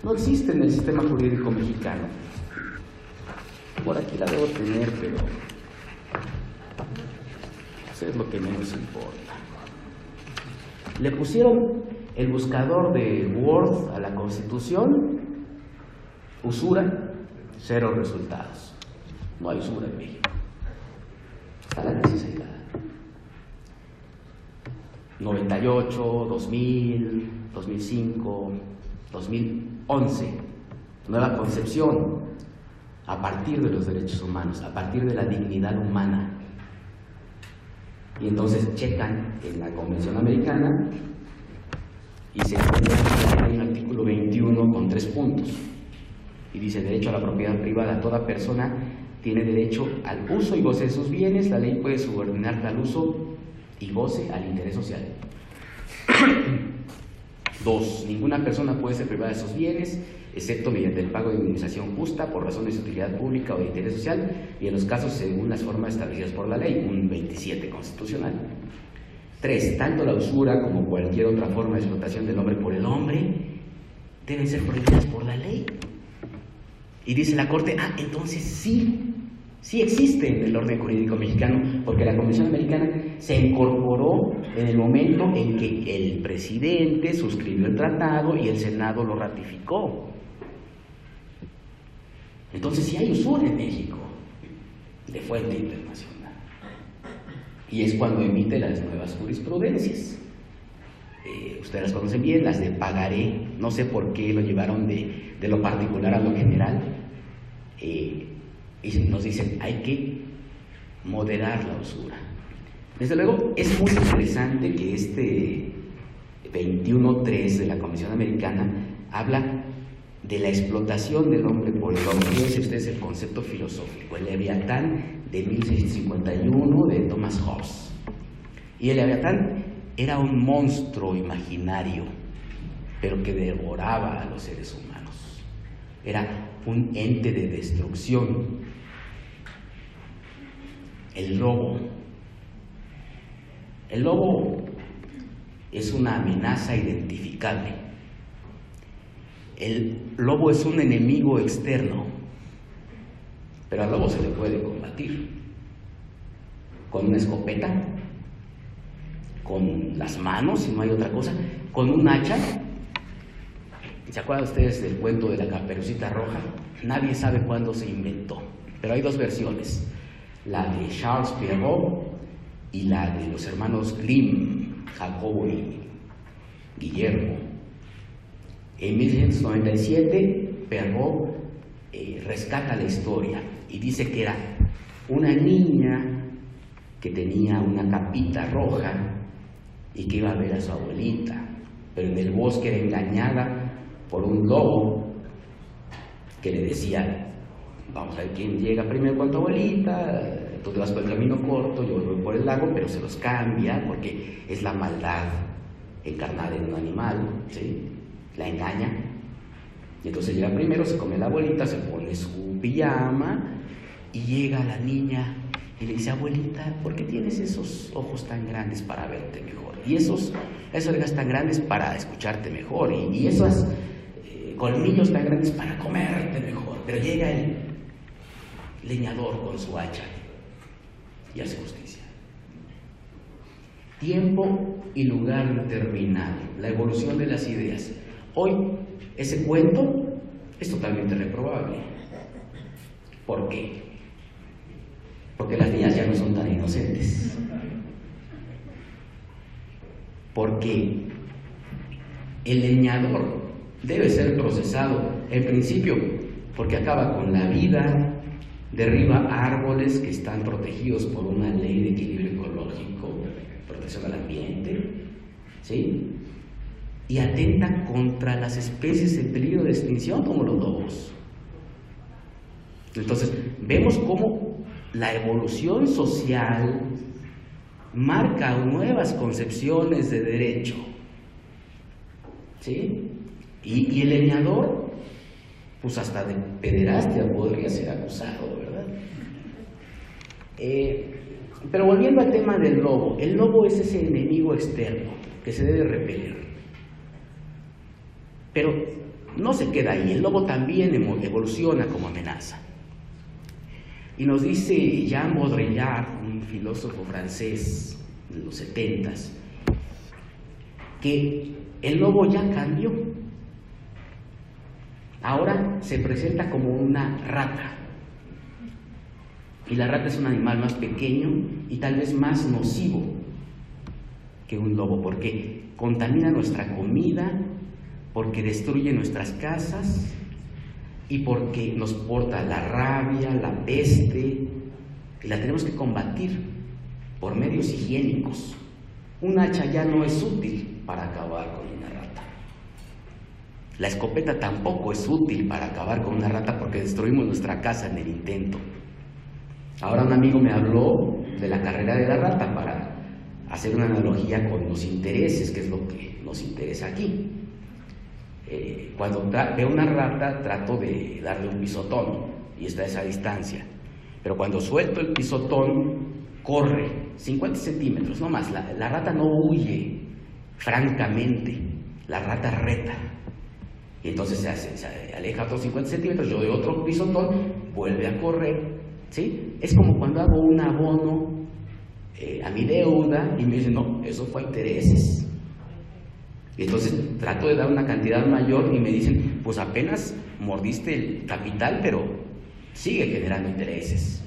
no existe en el sistema jurídico mexicano. Por aquí la debo tener, pero eso es lo que menos importa. Le pusieron el buscador de Word a la Constitución, usura, 0 resultados. No hay usura en México. Está la tesis aislada. 98, 2000, 2005, 2011. Nueva concepción a partir de los derechos humanos, a partir de la dignidad humana. Y entonces checan en la Convención Americana y se encuentra en el artículo 21 con 3 puntos. Y dice, derecho a la propiedad privada. Toda persona tiene derecho al uso y goce de sus bienes. La ley puede subordinar tal uso y goce al interés social. 2. Ninguna persona puede ser privada de sus bienes, excepto mediante el pago de indemnización justa por razones de utilidad pública o de interés social, y en los casos según las formas establecidas por la ley, un 27 constitucional. 3. Tanto la usura como cualquier otra forma de explotación del hombre por el hombre deben ser prohibidas por la ley. Y dice la Corte, entonces sí existe en el orden jurídico mexicano, porque la Convención Americana se incorporó en el momento en que el presidente suscribió el tratado y el Senado lo ratificó. Entonces sí hay usura en México, de fuente internacional. Y es cuando emite las nuevas jurisprudencias. Ustedes las conocen bien, las de pagaré, no sé por qué lo llevaron de lo particular a lo general, y nos dicen, hay que moderar la usura. Desde luego, es muy interesante que este 21.3 de la Convención Americana habla de la explotación del hombre por el hombre. Fíjense ustedes el concepto filosófico, el Leviatán de 1651 de Thomas Hobbes. Y el Leviatán era un monstruo imaginario, pero que devoraba a los seres humanos. Era un ente de destrucción. El lobo. El lobo es una amenaza identificable. El lobo es un enemigo externo, pero al lobo se le puede combatir con una escopeta, con las manos, si no hay otra cosa, con un hacha. ¿Se acuerdan ustedes del cuento de la Caperucita Roja? Nadie sabe cuándo se inventó, pero hay dos versiones, la de Charles Perrault y la de los hermanos Grimm, Jacobo y Guillermo. En 1697, Perrault rescata la historia y dice que era una niña que tenía una capita roja y que iba a ver a su abuelita, pero en el bosque era engañada por un lobo que le decía: vamos a ver quién llega primero con tu abuelita, tú te vas por el camino corto, yo voy por el lago, pero se los cambia porque es la maldad encarnada en un animal, ¿sí? La engaña, y entonces llega primero, se come la abuelita, se pone su pijama y llega la niña y le dice: abuelita, ¿por qué tienes esos ojos tan grandes para verte mejor? Y esas orejas tan grandes para escucharte mejor, y esos colmillos tan grandes para comerte mejor. Pero llega el leñador con su hacha y hace justicia. Tiempo y lugar determinado, la evolución de las ideas. Hoy ese cuento es totalmente reprobable. ¿Por qué? Porque las niñas ya no son tan inocentes. Porque el leñador debe ser procesado, en principio, porque acaba con la vida, derriba árboles que están protegidos por una ley de equilibrio ecológico, protección al ambiente, ¿sí? Y atenta contra las especies en peligro de extinción, como los lobos. Entonces, vemos cómo la evolución social marca nuevas concepciones de derecho, ¿sí? Y el leñador, pues hasta de pederastia podría ser acusado, ¿verdad? Pero volviendo al tema del lobo, el lobo es ese enemigo externo que se debe repeler. Pero no se queda ahí, el lobo también evoluciona como amenaza. Y nos dice Jean Baudrillard, un filósofo francés de los 70s, que el lobo ya cambió. Ahora se presenta como una rata. Y la rata es un animal más pequeño y tal vez más nocivo que un lobo, porque contamina nuestra comida, porque destruye nuestras casas y porque nos porta la rabia, la peste, y la tenemos que combatir por medios higiénicos. Un hacha ya no es útil para acabar con una rata. La escopeta tampoco es útil para acabar con una rata porque destruimos nuestra casa en el intento. Ahora un amigo me habló de la carrera de la rata para hacer una analogía con los intereses, que es lo que nos interesa aquí. Cuando veo una rata trato de darle un pisotón y está a esa distancia, pero cuando suelto el pisotón corre 50 centímetros, no más. La rata no huye francamente, la rata reta, y entonces se aleja otros 50 centímetros, yo doy otro pisotón, vuelve a correr, ¿sí? Es como cuando hago un abono a mi deuda y me dicen: no, eso fue a intereses. Y entonces trato de dar una cantidad mayor y me dicen: pues apenas mordiste el capital, pero sigue generando intereses.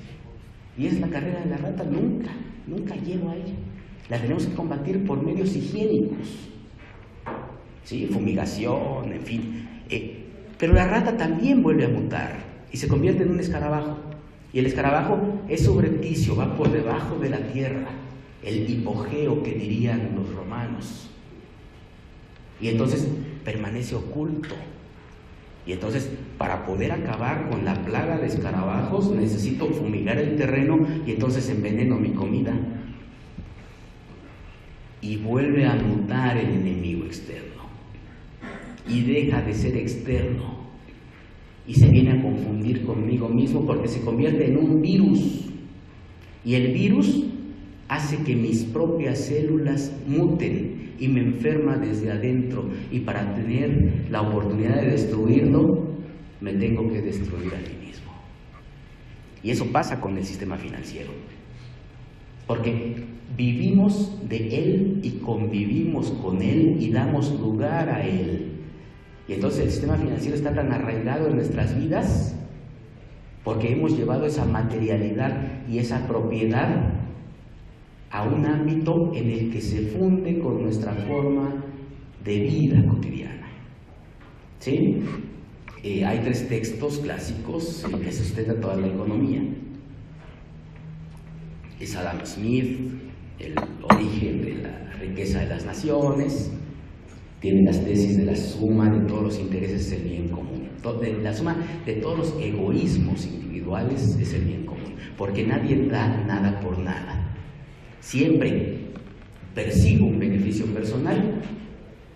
Y es la carrera de la rata, nunca llego a ella. La tenemos que combatir por medios higiénicos, ¿sí? Fumigación, en fin. Pero la rata también vuelve a mutar y se convierte en un escarabajo. Y el escarabajo es subrepticio, va por debajo de la tierra, el hipogeo que dirían los romanos. Y entonces permanece oculto. Y entonces, para poder acabar con la plaga de escarabajos, necesito fumigar el terreno y entonces enveneno mi comida. Y vuelve a mutar el enemigo externo. Y deja de ser externo. Y se viene a confundir conmigo mismo porque se convierte en un virus. Y el virus hace que mis propias células muten y me enferma desde adentro. Y para tener la oportunidad de destruirlo, me tengo que destruir a mí mismo. Y eso pasa con el sistema financiero. Porque vivimos de él y convivimos con él y damos lugar a él. Y entonces el sistema financiero está tan arraigado en nuestras vidas porque hemos llevado esa materialidad y esa propiedad a un ámbito en el que se funde con nuestra forma de vida cotidiana. ¿Sí? Hay 3 textos clásicos en que sustenta toda la economía. Es Adam Smith, El origen de la riqueza de las naciones. Tiene las tesis de la suma de todos los intereses es el bien común. La suma de todos los egoísmos individuales es el bien común, porque nadie da nada por nada. Siempre persigo un beneficio personal,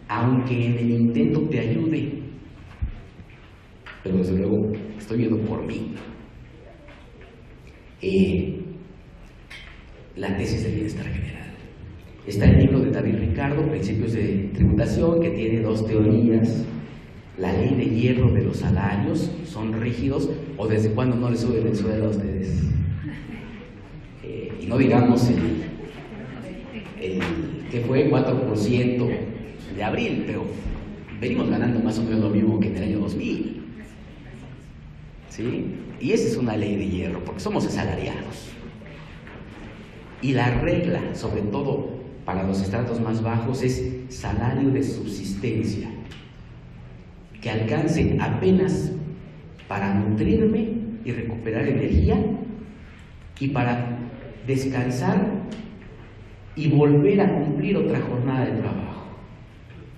aunque en el intento te ayude, pero desde luego estoy viendo por mí. La tesis del bienestar general. Está el libro de David Ricardo, Principios de Tributación, que tiene 2 teorías. La ley de hierro de los salarios, ¿son rígidos o desde cuándo no les suben el sueldo a ustedes? Y no digamos el que fue 4% de abril, pero venimos ganando más o menos lo mismo que en el año 2000. ¿Sí? Y esa es una ley de hierro, porque somos asalariados. Y la regla, sobre todo para los estratos más bajos, es salario de subsistencia, que alcance apenas para nutrirme y recuperar energía y para descansar y volver a cumplir otra jornada de trabajo.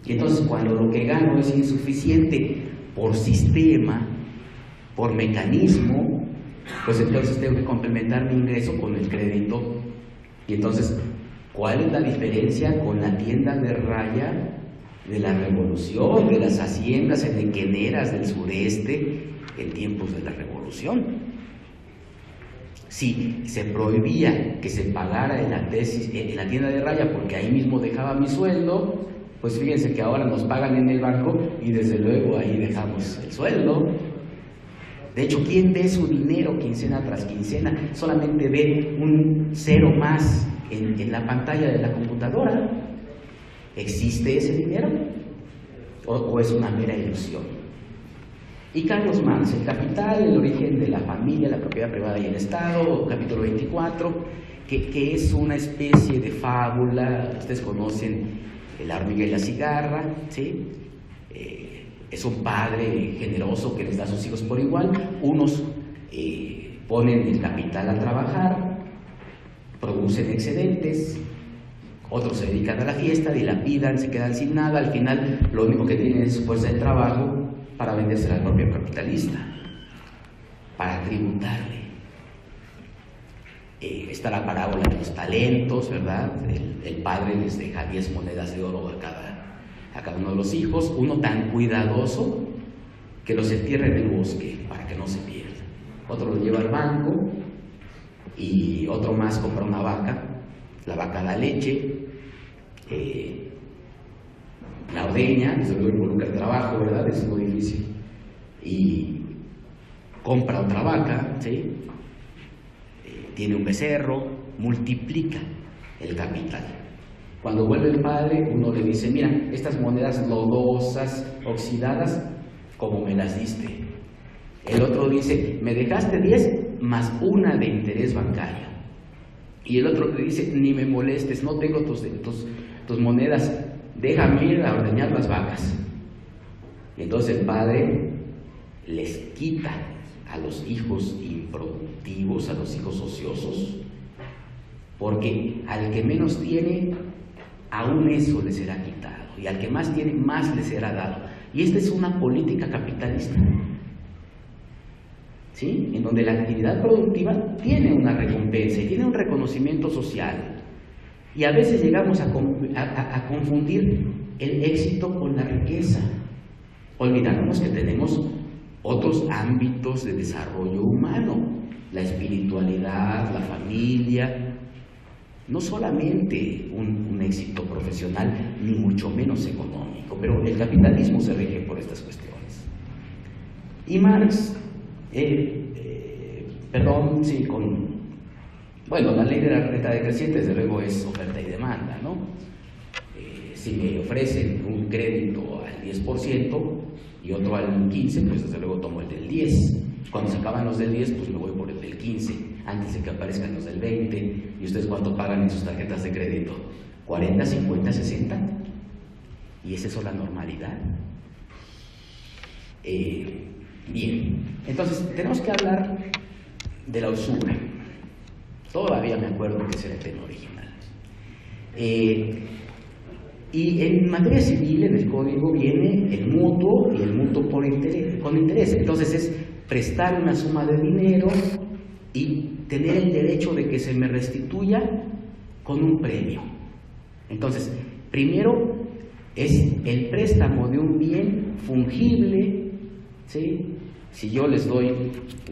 Y entonces cuando lo que gano es insuficiente por sistema, por mecanismo, pues entonces tengo que complementar mi ingreso con el crédito. Y entonces, ¿cuál es la diferencia con la tienda de raya de la Revolución, de las haciendas enequeneras del sureste en tiempos de la Revolución? Si se prohibía que se pagara en la tienda de raya porque ahí mismo dejaba mi sueldo, pues fíjense que ahora nos pagan en el banco y desde luego ahí dejamos el sueldo. De hecho, ¿quién ve su dinero quincena tras quincena? Solamente ve un 0 más en la pantalla de la computadora. ¿Existe ese dinero? ¿O es una mera ilusión? Y Carlos Marx, El Capital, el origen de la familia, la propiedad privada y el Estado, capítulo 24, que es una especie de fábula. Ustedes conocen La hormiga y la cigarra, ¿sí? Es un padre generoso que les da a sus hijos por igual. Unos ponen el capital a trabajar, producen excedentes, otros se dedican a la fiesta, dilapidan, se quedan sin nada. Al final lo único que tienen es su fuerza de trabajo para vendérsela al propio capitalista, para tributarle. Está la parábola de los talentos, ¿verdad? El padre les deja 10 monedas de oro a cada uno de los hijos, uno tan cuidadoso que los entierra en el bosque para que no se pierda. Otro lo lleva al banco y otro más compra una vaca, la vaca da leche, la ordeña, desde luego involucra el trabajo, ¿verdad? Es muy difícil. Y compra otra vaca, ¿sí? Tiene un becerro, multiplica el capital. Cuando vuelve el padre, uno le dice: mira, estas monedas lodosas, oxidadas, como me las diste. El otro dice: me dejaste 10 más una de interés bancario. Y el otro le dice: ni me molestes, no tengo tus monedas, déjame ir a ordeñar las vacas. Y entonces el padre les quita a los hijos improductivos, a los hijos ociosos, porque al que menos tiene, aún eso le será quitado, y al que más tiene, más le será dado. Y esta es una política capitalista, ¿sí? En donde la actividad productiva tiene una recompensa y tiene un reconocimiento social. Y a veces llegamos a confundir el éxito con la riqueza, olvidándonos que tenemos otros ámbitos de desarrollo humano, la espiritualidad, la familia, no solamente un éxito profesional, ni mucho menos económico, pero el capitalismo se rige por estas cuestiones. Y Marx, la ley de la renta decreciente, desde luego, es oferta y demanda, ¿no? Si me ofrecen un crédito al 10% y otro al 15%, pues desde luego tomo el del 10%. Cuando se acaban los del 10, pues me voy por el del 15, antes de que aparezcan los del 20. ¿Y ustedes cuánto pagan en sus tarjetas de crédito? ¿40, 50, 60? ¿Y es eso la normalidad? Bien, entonces tenemos que hablar de la usura. Todavía me acuerdo que ese era el tema original. Y en materia civil, en el código, viene el mutuo y el mutuo con interés. Entonces es prestar una suma de dinero y tener el derecho de que se me restituya con un premio. Entonces, primero es el préstamo de un bien fungible, ¿sí? Si yo les doy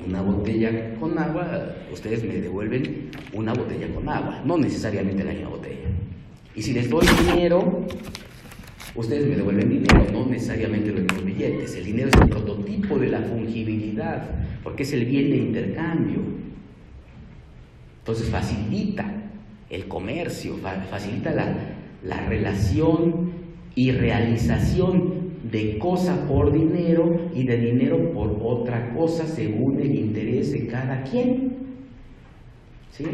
una botella con agua, ustedes me devuelven una botella con agua, no necesariamente la misma botella. Y si les doy dinero, ustedes me devuelven dinero, no necesariamente los billetes. El dinero es el prototipo de la fungibilidad, porque es el bien de intercambio. Entonces facilita el comercio, facilita la relación y realización de cosa por dinero y de dinero por otra cosa según el interés de cada quien, ¿sí?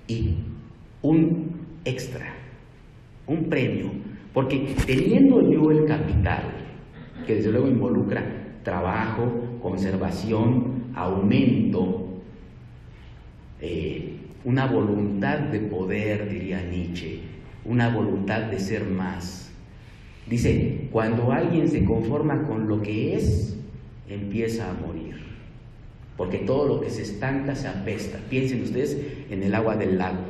Y un extra, un premio, porque teniendo yo el capital, que desde luego involucra trabajo, conservación, aumento, una voluntad de poder, diría Nietzsche, una voluntad de ser más. Dice, cuando alguien se conforma con lo que es, empieza a morir, porque todo lo que se estanca se apesta. Piensen ustedes en el agua del lago,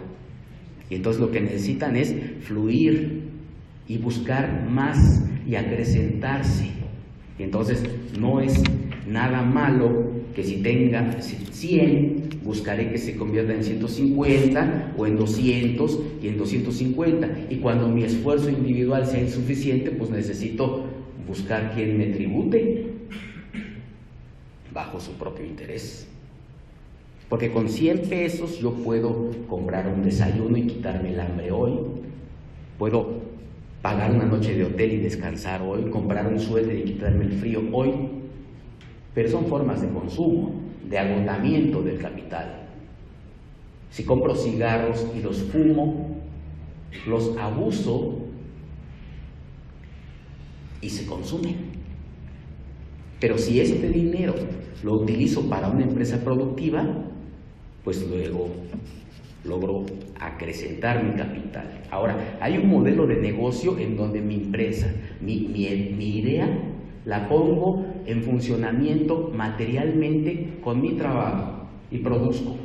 y entonces lo que necesitan es fluir y buscar más y acrecentarse. Y entonces no es nada malo que si tenga 100, buscaré que se convierta en 150 o en 200 y en 250. Y cuando mi esfuerzo individual sea insuficiente, pues necesito buscar quien me tribute bajo su propio interés. Porque con 100 pesos yo puedo comprar un desayuno y quitarme el hambre hoy. Puedo pagar una noche de hotel y descansar hoy, comprar un suéter y quitarme el frío hoy. Pero son formas de consumo, de agotamiento del capital. Si compro cigarros y los fumo, los abuso y se consumen. Pero si este dinero lo utilizo para una empresa productiva, pues luego logro acrecentar mi capital. Ahora, hay un modelo de negocio en donde mi empresa, mi idea, la pongo en funcionamiento materialmente con mi trabajo y produzco.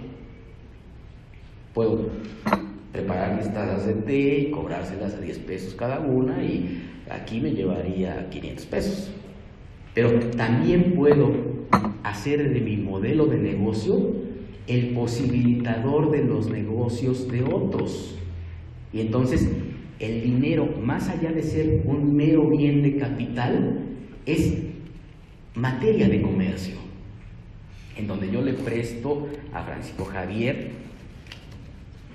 Puedo preparar mis tazas de té y cobrárselas a 10 pesos cada una, y aquí me llevaría 500 pesos. Pero también puedo hacer de mi modelo de negocio el posibilitador de los negocios de otros. Y entonces el dinero, más allá de ser un mero bien de capital, es materia de comercio, en donde yo le presto a Francisco Javier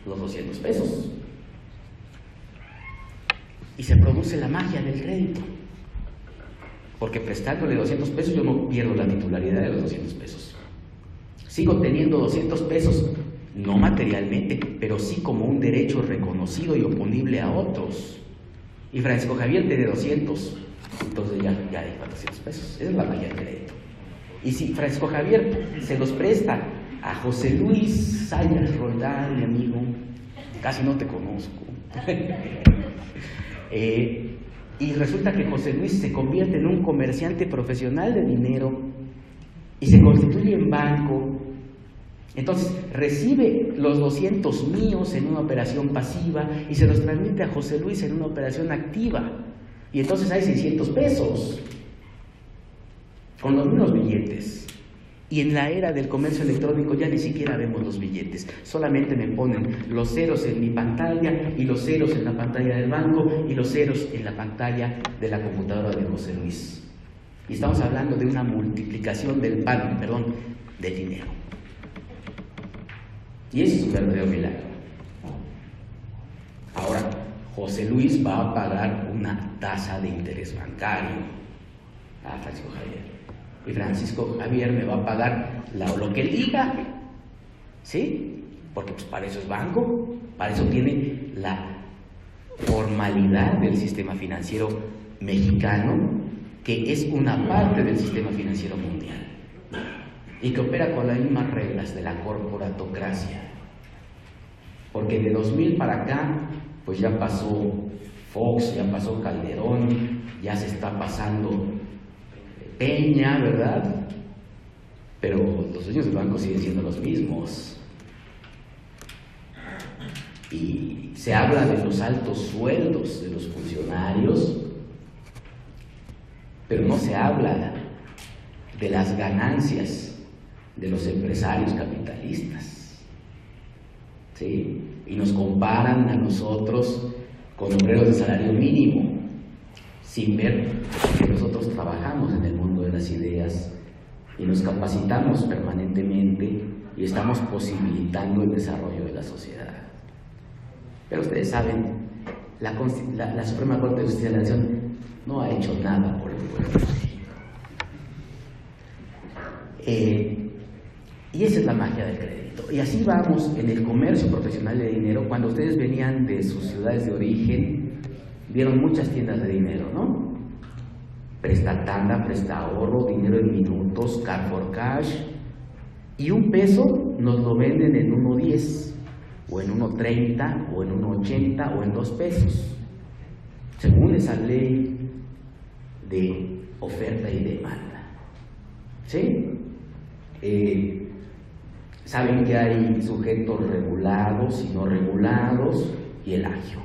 los 200 pesos y se produce la magia del crédito, porque prestándole 200 pesos yo no pierdo la titularidad de los 200 pesos. Sigo teniendo 200 pesos, no materialmente, pero sí como un derecho reconocido y oponible a otros. Y Francisco Javier tiene 200, entonces ya hay 400 pesos. Esa es la magia del crédito. Y si Francisco Javier se los presta a José Luis Sayas Roldán, mi amigo, casi no te conozco, Y resulta que José Luis se convierte en un comerciante profesional de dinero y se constituye en banco. Entonces recibe los 200 míos en una operación pasiva y se los transmite a José Luis en una operación activa. Y entonces hay 600 pesos con los mismos billetes. Y en la era del comercio electrónico ya ni siquiera vemos los billetes, solamente me ponen los ceros en mi pantalla y los ceros en la pantalla del banco y los ceros en la pantalla de la computadora de José Luis. Y estamos hablando de una multiplicación del dinero. Y ese es un verdadero milagro. Ahora, José Luis va a pagar una tasa de interés bancario a Francisco Javier. Y Francisco Javier me va a pagar lo que él diga, ¿sí? Porque pues para eso es banco, para eso tiene la formalidad del sistema financiero mexicano, que es una parte del sistema financiero mundial y que opera con las mismas reglas de la corporatocracia. Porque de 2000 para acá, pues ya pasó Fox, ya pasó Calderón, ya se está pasando Peña, ¿verdad? Pero los dueños del banco siguen siendo los mismos. Y se habla de los altos sueldos de los funcionarios, pero no se habla de las ganancias de los empresarios capitalistas, ¿sí? Y nos comparan a nosotros con obreros de salario mínimo, sin ver que nosotros trabajamos en el mundo de las ideas y nos capacitamos permanentemente y estamos posibilitando el desarrollo de la sociedad. Pero ustedes saben, la Suprema Corte de Justicia de la Nación no ha hecho nada por el pueblo de México. Y esa es la magia del crédito. Y así vamos en el comercio profesional de dinero. Cuando ustedes venían de sus ciudades de origen, vieron muchas tiendas de dinero, ¿no? Presta tanda, presta ahorro, dinero en minutos, Car for Cash. Y un peso nos lo venden en 1.10, o en 1.30, o en 1.80, o en 2 pesos, según esa ley de oferta y demanda. ¿Sí? Saben que hay sujetos regulados y no regulados y el agio.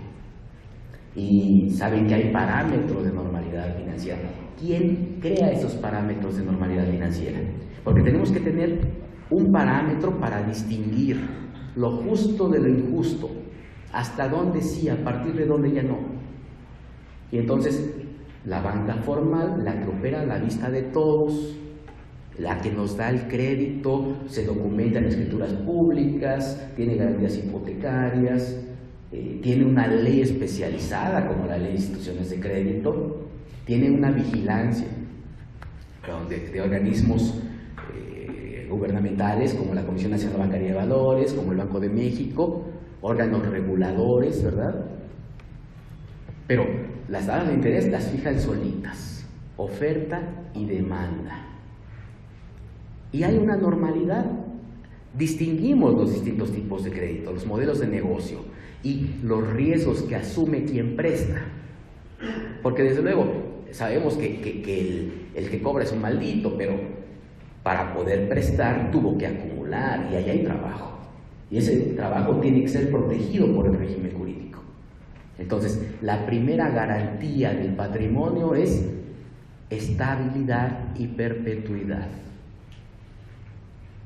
Y saben que hay parámetros de normalidad financiera. ¿Quién crea esos parámetros de normalidad financiera? Porque tenemos que tener un parámetro para distinguir lo justo de lo injusto, hasta dónde sí, a partir de dónde ya no. Y entonces la banca formal, la que opera a la vista de todos, la que nos da el crédito, se documenta en escrituras públicas, tiene garantías hipotecarias, tiene una ley especializada como la ley de instituciones de crédito, tiene una vigilancia de organismos gubernamentales como la Comisión Nacional Bancaria de Valores, como el Banco de México, órganos reguladores, ¿verdad? Pero las tasas de interés las fijan solitas, oferta y demanda. Y hay una normalidad. Distinguimos los distintos tipos de crédito, los modelos de negocio y los riesgos que asume quien presta. Porque desde luego sabemos que el que cobra es un maldito, pero para poder prestar tuvo que acumular y ahí hay trabajo. Y ese trabajo tiene que ser protegido por el régimen jurídico. Entonces, la primera garantía del patrimonio es estabilidad y perpetuidad.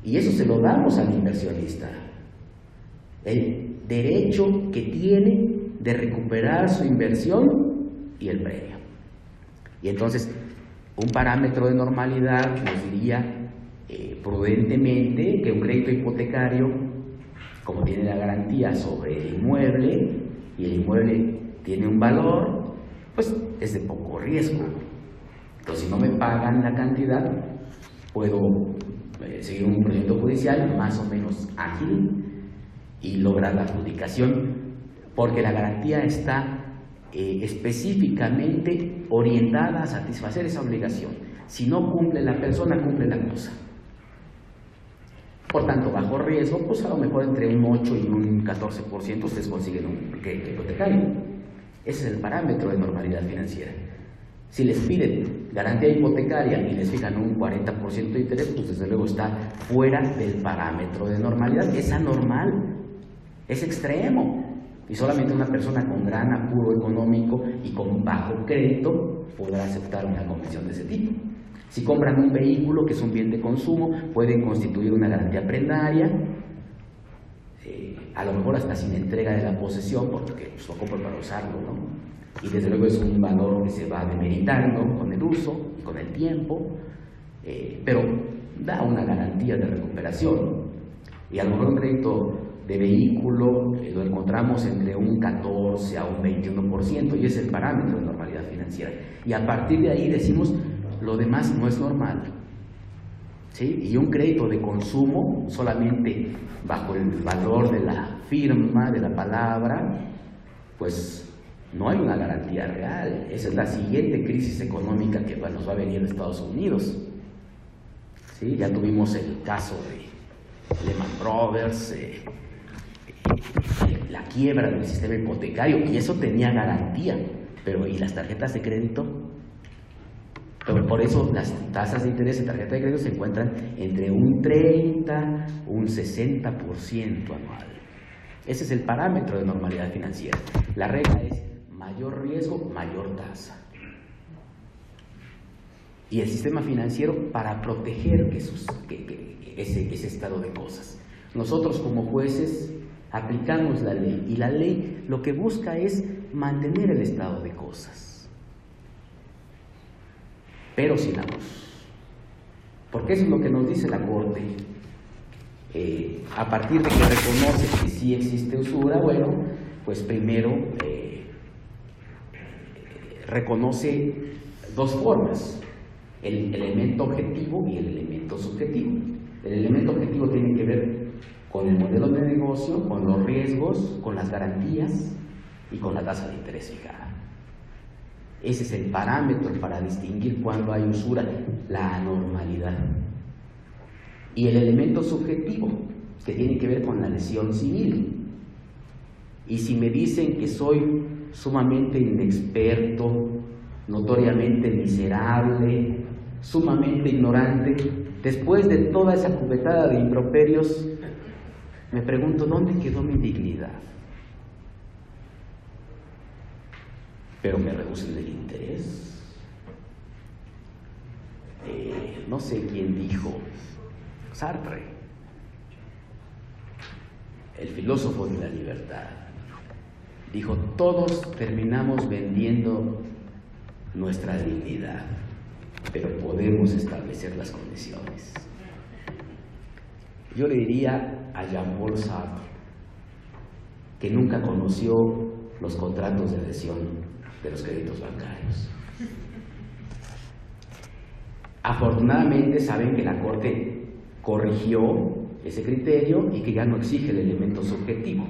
Y eso se lo damos al inversionista. El derecho que tiene de recuperar su inversión y el premio. Y entonces, un parámetro de normalidad nos diría prudentemente que un crédito hipotecario, como tiene la garantía sobre el inmueble y el inmueble tiene un valor, pues es de poco riesgo. Entonces, si no me pagan la cantidad, puedo seguir un proyecto judicial más o menos ágil y lograr la adjudicación, porque la garantía está específicamente orientada a satisfacer esa obligación. Si no cumple la persona, cumple la cosa. Por tanto, bajo riesgo, pues a lo mejor entre un 8 y un 14% ustedes consiguen un crédito hipotecario. Ese es el parámetro de normalidad financiera. Si les piden garantía hipotecaria y les fijan un 40% de interés, pues desde luego está fuera del parámetro de normalidad. Es anormal, es extremo. Y solamente una persona con gran apuro económico y con bajo crédito podrá aceptar una convención de ese tipo. Si compran un vehículo, que es un bien de consumo, pueden constituir una garantía prendaria, a lo mejor hasta sin entrega de la posesión, porque pues, lo compro para usarlo, ¿no? Y desde luego es un valor que se va demeritando con el uso y con el tiempo, pero da una garantía de recuperación. Y a lo mejor un crédito de vehículo lo encontramos entre un 14 a un 21%, y es el parámetro de normalidad financiera. Y a partir de ahí decimos, lo demás no es normal. ¿Sí? Y un crédito de consumo, solamente bajo el valor de la firma, de la palabra, pues no hay una garantía real. Esa es la siguiente crisis económica que nos va a venir de Estados Unidos. ¿Sí? Ya tuvimos el caso de Lehman Brothers, la quiebra del sistema hipotecario, y eso tenía garantía, pero ¿y las tarjetas de crédito? Pero por eso las tasas de interés en tarjeta de crédito se encuentran entre un 30, un 60% anual. Ese es el parámetro de normalidad financiera. La regla es mayor riesgo, mayor tasa. Y el sistema financiero para proteger ese estado de cosas. Nosotros como jueces aplicamos la ley, y la ley lo que busca es mantener el estado de cosas, pero sin abusos. Porque eso es lo que nos dice la Corte. A partir de que reconoce que sí existe usura, bueno, pues primero reconoce dos formas: el elemento objetivo y el elemento subjetivo. El elemento objetivo tiene que ver con el modelo de negocio, con los riesgos, con las garantías y con la tasa de interés fijada. Ese es el parámetro para distinguir cuándo hay usura, la anormalidad. Y el elemento subjetivo, que tiene que ver con la lesión civil. Y si me dicen que soy sumamente inexperto, notoriamente miserable, sumamente ignorante, después de toda esa cubetada de improperios, me pregunto, ¿dónde quedó mi dignidad? Pero me reducen el interés. No sé quién dijo, Sartre, el filósofo de la libertad, dijo: todos terminamos vendiendo nuestra dignidad, pero podemos establecer las condiciones. Yo le diría a Jean-Paul Sartre que nunca conoció los contratos de adhesión de los créditos bancarios. Afortunadamente saben que la Corte corrigió ese criterio y que ya no exige el elemento subjetivo.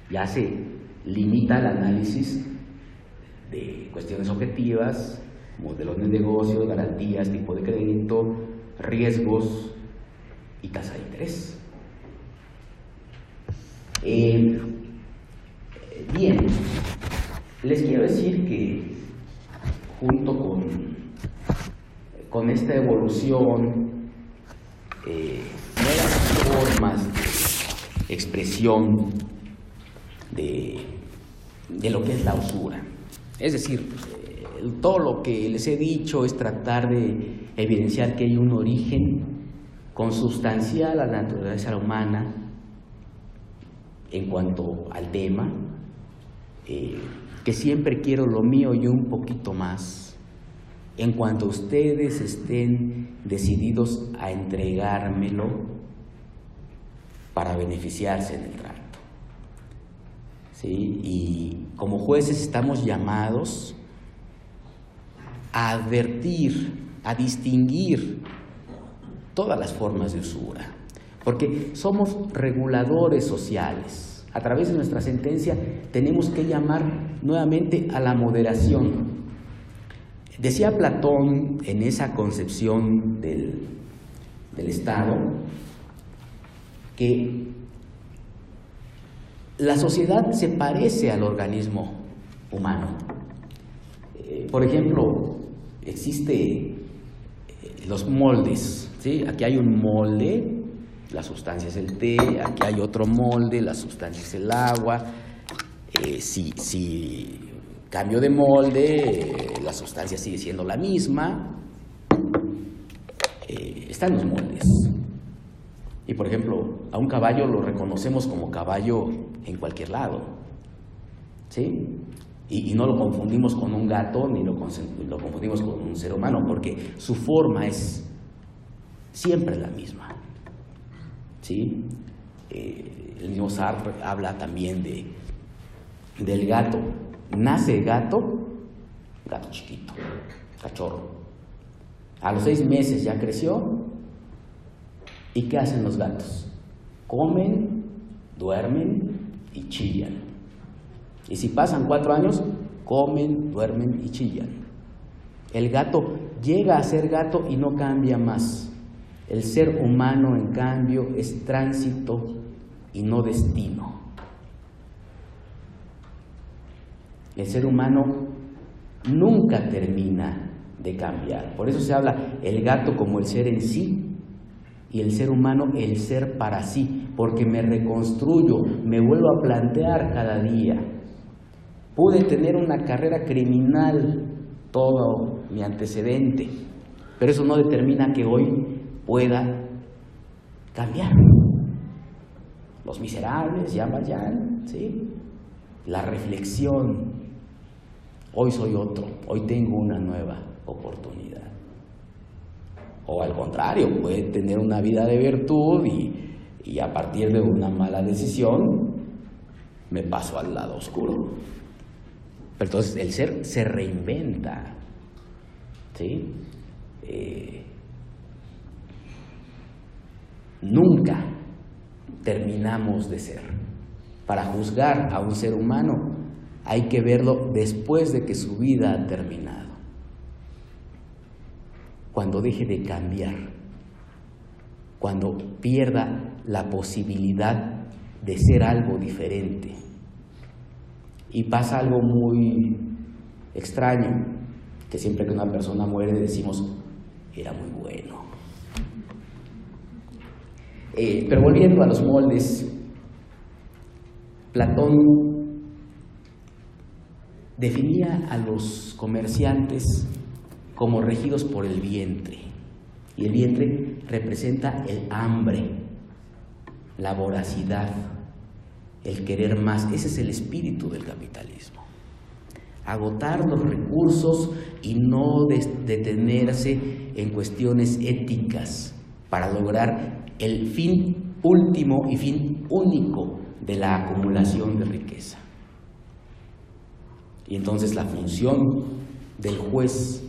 Ya se limita el análisis de cuestiones objetivas, modelos de negocio, garantías, tipo de crédito, riesgos y tasa de interés. Bien, les quiero decir que junto con esta evolución, nuevas formas de expresión de lo que es la usura. Es decir, todo lo que les he dicho es tratar de evidenciar que hay un origen consustancial a la naturaleza humana en cuanto al tema, que siempre quiero lo mío y un poquito más, en cuanto ustedes estén decididos a entregármelo para beneficiarse en el trato. ¿Sí? Y como jueces estamos llamados a advertir, a distinguir todas las formas de usura, porque somos reguladores sociales. A través de nuestra sentencia tenemos que llamar nuevamente a la moderación. Decía Platón en esa concepción del Estado que la sociedad se parece al organismo humano. Por ejemplo, existe los moldes, ¿sí? Aquí hay un molde, la sustancia es el té, aquí hay otro molde, la sustancia es el agua. Si cambio de molde, la sustancia sigue siendo la misma. Están los moldes. Y por ejemplo, a un caballo lo reconocemos como caballo en cualquier lado, ¿sí? Y no lo confundimos con un gato ni lo confundimos con un ser humano, porque su forma es siempre la misma, ¿sí? El mismo Sartre habla también del gato. Nace gato chiquito, cachorro. A los 6 meses ya creció. ¿Y qué hacen los gatos? Comen, duermen y chillan. Y si pasan 4 años, comen, duermen y chillan. El gato llega a ser gato y no cambia más. El ser humano, en cambio, es tránsito y no destino. El ser humano nunca termina de cambiar. Por eso se habla el gato como el ser en sí y el ser humano el ser para sí, porque me reconstruyo, me vuelvo a plantear cada día. Pude tener una carrera criminal, todo mi antecedente, pero eso no determina que hoy pueda cambiar. Los Miserables, Jean Valjean, ¿sí? La reflexión. Hoy soy otro, hoy tengo una nueva oportunidad. O al contrario, puede tener una vida de virtud y a partir de una mala decisión me paso al lado oscuro. Pero entonces el ser se reinventa, ¿sí? Nunca terminamos de ser. Para juzgar a un ser humano hay que verlo después de que su vida ha terminado. Cuando deje de cambiar, cuando pierda la posibilidad de ser algo diferente. Y pasa algo muy extraño, que siempre que una persona muere decimos, era muy bueno. Pero volviendo a los moldes, Platón definía a los comerciantes como regidos por el vientre, y el vientre representa el hambre, la voracidad, el querer más. Ese es el espíritu del capitalismo. Agotar los recursos y no detenerse en cuestiones éticas para lograr el fin último y fin único de la acumulación de riqueza. Y entonces la función del juez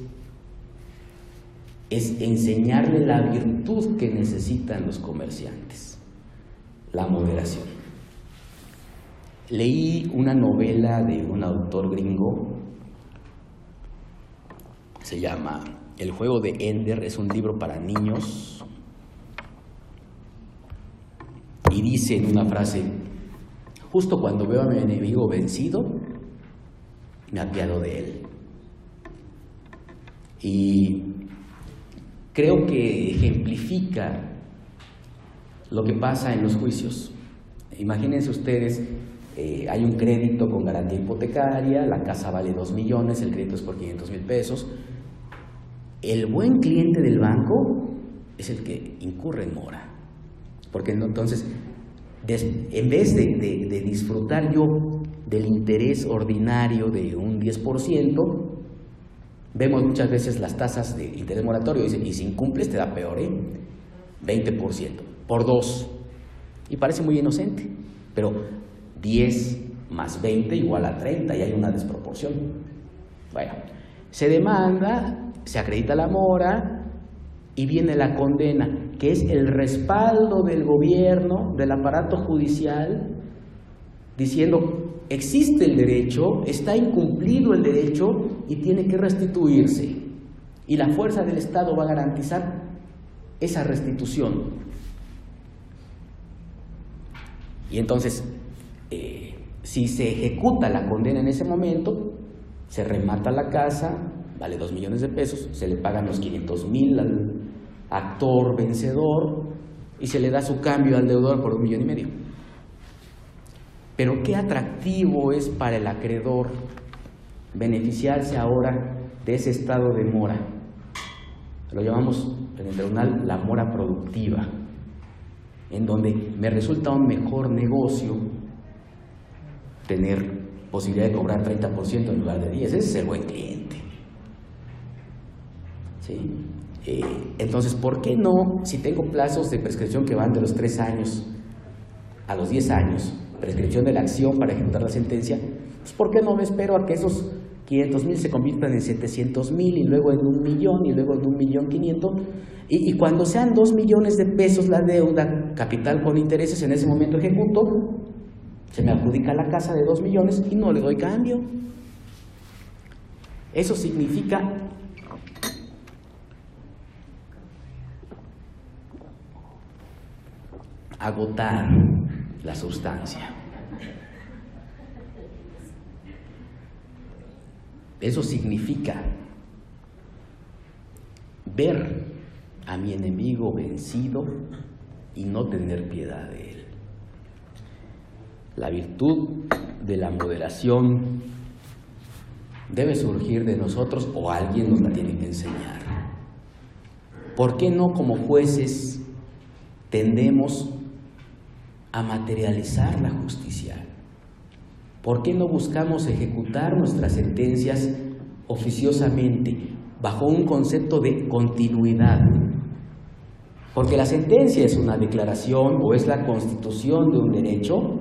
es enseñarle la virtud que necesitan los comerciantes, la moderación. Leí una novela de un autor gringo, se llama El juego de Ender, es un libro para niños, y dice en una frase, justo cuando veo a mi enemigo vencido, me apiado de él. Y creo que ejemplifica lo que pasa en los juicios. Imagínense ustedes, hay un crédito con garantía hipotecaria, la casa vale 2 millones, el crédito es por 500,000 pesos. El buen cliente del banco es el que incurre en mora, porque entonces, en vez de disfrutar yo del interés ordinario de un 10%, vemos muchas veces las tasas de interés moratorio, dicen, y si incumples te da peor, 20%, por 2, y parece muy inocente, pero 10 más 20 igual a 30, y hay una desproporción. Bueno, se demanda, se acredita la mora, y viene la condena, que es el respaldo del gobierno, del aparato judicial, diciendo, existe el derecho, está incumplido el derecho y tiene que restituirse. Y la fuerza del Estado va a garantizar esa restitución. Y entonces, Si se ejecuta la condena en ese momento, se remata la casa, vale 2 millones de pesos, se le pagan los 500,000 al actor vencedor y se le da su cambio al deudor por 1,5 millones. Pero qué atractivo es para el acreedor beneficiarse ahora de ese estado de mora. Lo llamamos en el tribunal la mora productiva, en donde me resulta un mejor negocio tener posibilidad de cobrar 30% en lugar de 10%. Ese es el buen cliente. ¿Sí? Entonces, ¿por qué no, si tengo plazos de prescripción que van de los 3 años a los 10 años, prescripción de la acción para ejecutar la sentencia, pues ¿por qué no me espero a que esos 500,000 se conviertan en 700,000 y luego en 1,000,000 y luego en 1,500,000 y cuando sean 2 millones de pesos la deuda, capital con intereses, en ese momento ejecuto, se me adjudica la casa de 2 millones y no le doy cambio? Eso significa agotar la sustancia. Eso significa ver a mi enemigo vencido y no tener piedad de él. La virtud de la moderación debe surgir de nosotros o alguien nos la tiene que enseñar. ¿Por qué no como jueces tendemos a materializar la justicia? ¿Por qué no buscamos ejecutar nuestras sentencias oficiosamente bajo un concepto de continuidad? Porque la sentencia es una declaración o es la constitución de un derecho,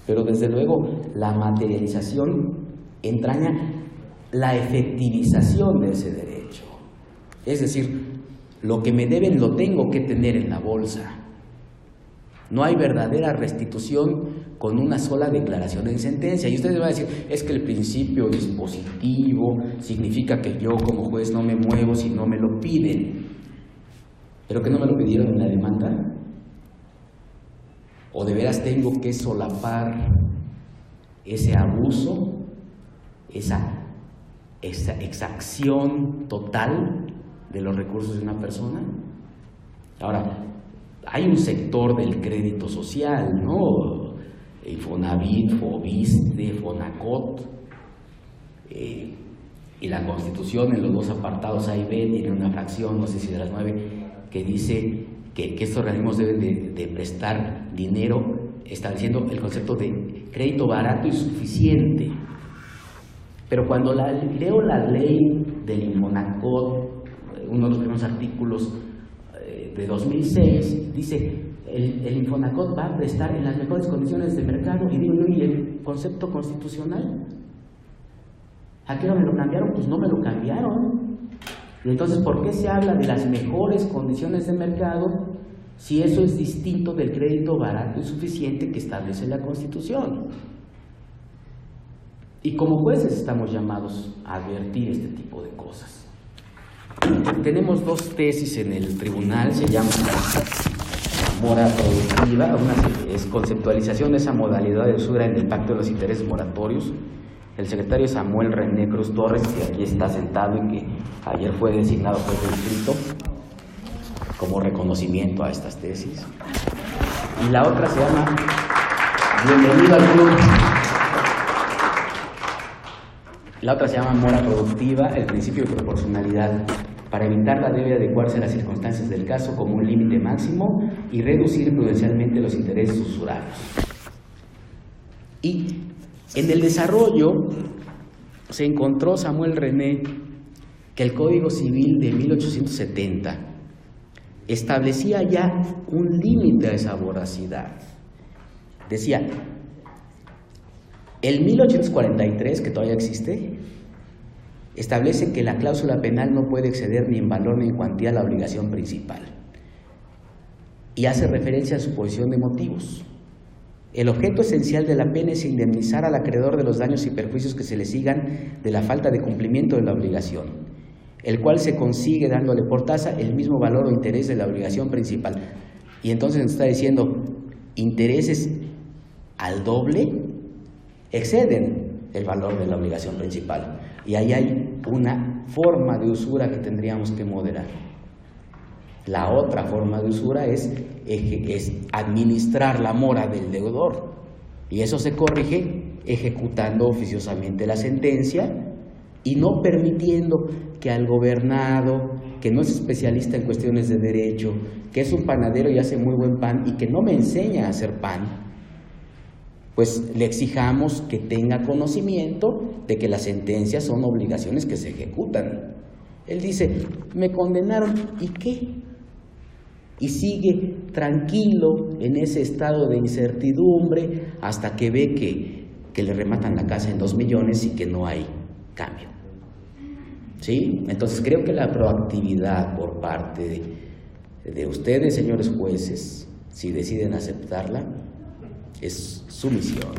pero desde luego la materialización entraña la efectivización de ese derecho. Es decir, lo que me deben lo tengo que tener en la bolsa. No hay verdadera restitución con una sola declaración en sentencia. Y ustedes van a decir, es que el principio dispositivo significa que yo como juez no me muevo si no me lo piden. ¿Pero que no me lo pidieron en la demanda? ¿O de veras tengo que solapar ese abuso, esa exacción total de los recursos de una persona? Ahora, hay un sector del crédito social, ¿no? Infonavit, Fobiste, Fonacot, y la Constitución en los 2 apartados A y B tiene una fracción, no sé si de las 9, que dice que estos organismos deben de prestar dinero, estableciendo el concepto de crédito barato y suficiente. Pero cuando leo la ley del Infonacot, uno de los primeros artículos de 2006, dice el Infonacot va a prestar en las mejores condiciones de mercado, y digo yo, ¿y el concepto constitucional? ¿A qué hora me lo cambiaron? Pues no me lo cambiaron. Y entonces, ¿por qué se habla de las mejores condiciones de mercado si eso es distinto del crédito barato y suficiente que establece la Constitución? Y como jueces estamos llamados a advertir este tipo de cosas. Tenemos 2 tesis en el tribunal, se llama mora productiva, una es conceptualización de esa modalidad de usura en el pacto de los intereses moratorios. El secretario Samuel René Cruz Torres, que aquí está sentado y que ayer fue designado juez de distrito, como reconocimiento a estas tesis. Y la otra se llama Bienvenido al Club. La otra se llama mora productiva, el principio de proporcionalidad. Para evitarla debe adecuarse a las circunstancias del caso como un límite máximo y reducir prudencialmente los intereses usurarios. Y en el desarrollo se encontró Samuel René que el Código Civil de 1870 establecía ya un límite a esa voracidad. Decía, el 1843, que todavía existe, establece que la cláusula penal no puede exceder ni en valor ni en cuantía la obligación principal. Y hace referencia a su posición de motivos. El objeto esencial de la pena es indemnizar al acreedor de los daños y perjuicios que se le sigan de la falta de cumplimiento de la obligación, el cual se consigue dándole por tasa el mismo valor o interés de la obligación principal. Y entonces nos está diciendo, intereses al doble exceden el valor de la obligación principal. Y ahí hay una forma de usura que tendríamos que moderar. La otra forma de usura es administrar la mora del deudor. Y eso se corrige ejecutando oficiosamente la sentencia y no permitiendo que al gobernado, que no es especialista en cuestiones de derecho, que es un panadero y hace muy buen pan y que no me enseña a hacer pan, pues le exijamos que tenga conocimiento de que las sentencias son obligaciones que se ejecutan. Él dice, me condenaron, ¿y qué? Y sigue tranquilo en ese estado de incertidumbre hasta que ve que le rematan la casa en 2 millones y que no hay cambio. ¿Sí? Entonces creo que la proactividad por parte de ustedes, señores jueces, si deciden aceptarla, es su misión.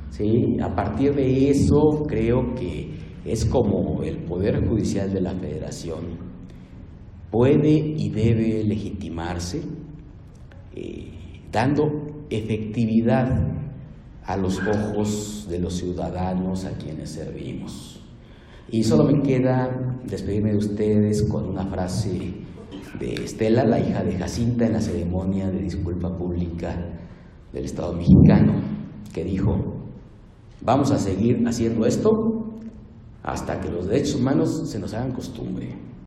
¿Sí? A partir de eso creo que es como el Poder Judicial de la Federación puede y debe legitimarse dando efectividad a los ojos de los ciudadanos a quienes servimos. Y solo me queda despedirme de ustedes con una frase de Estela, la hija de Jacinta, en la ceremonia de disculpa pública del Estado mexicano, que dijo, vamos a seguir haciendo esto hasta que los derechos humanos se nos hagan costumbre.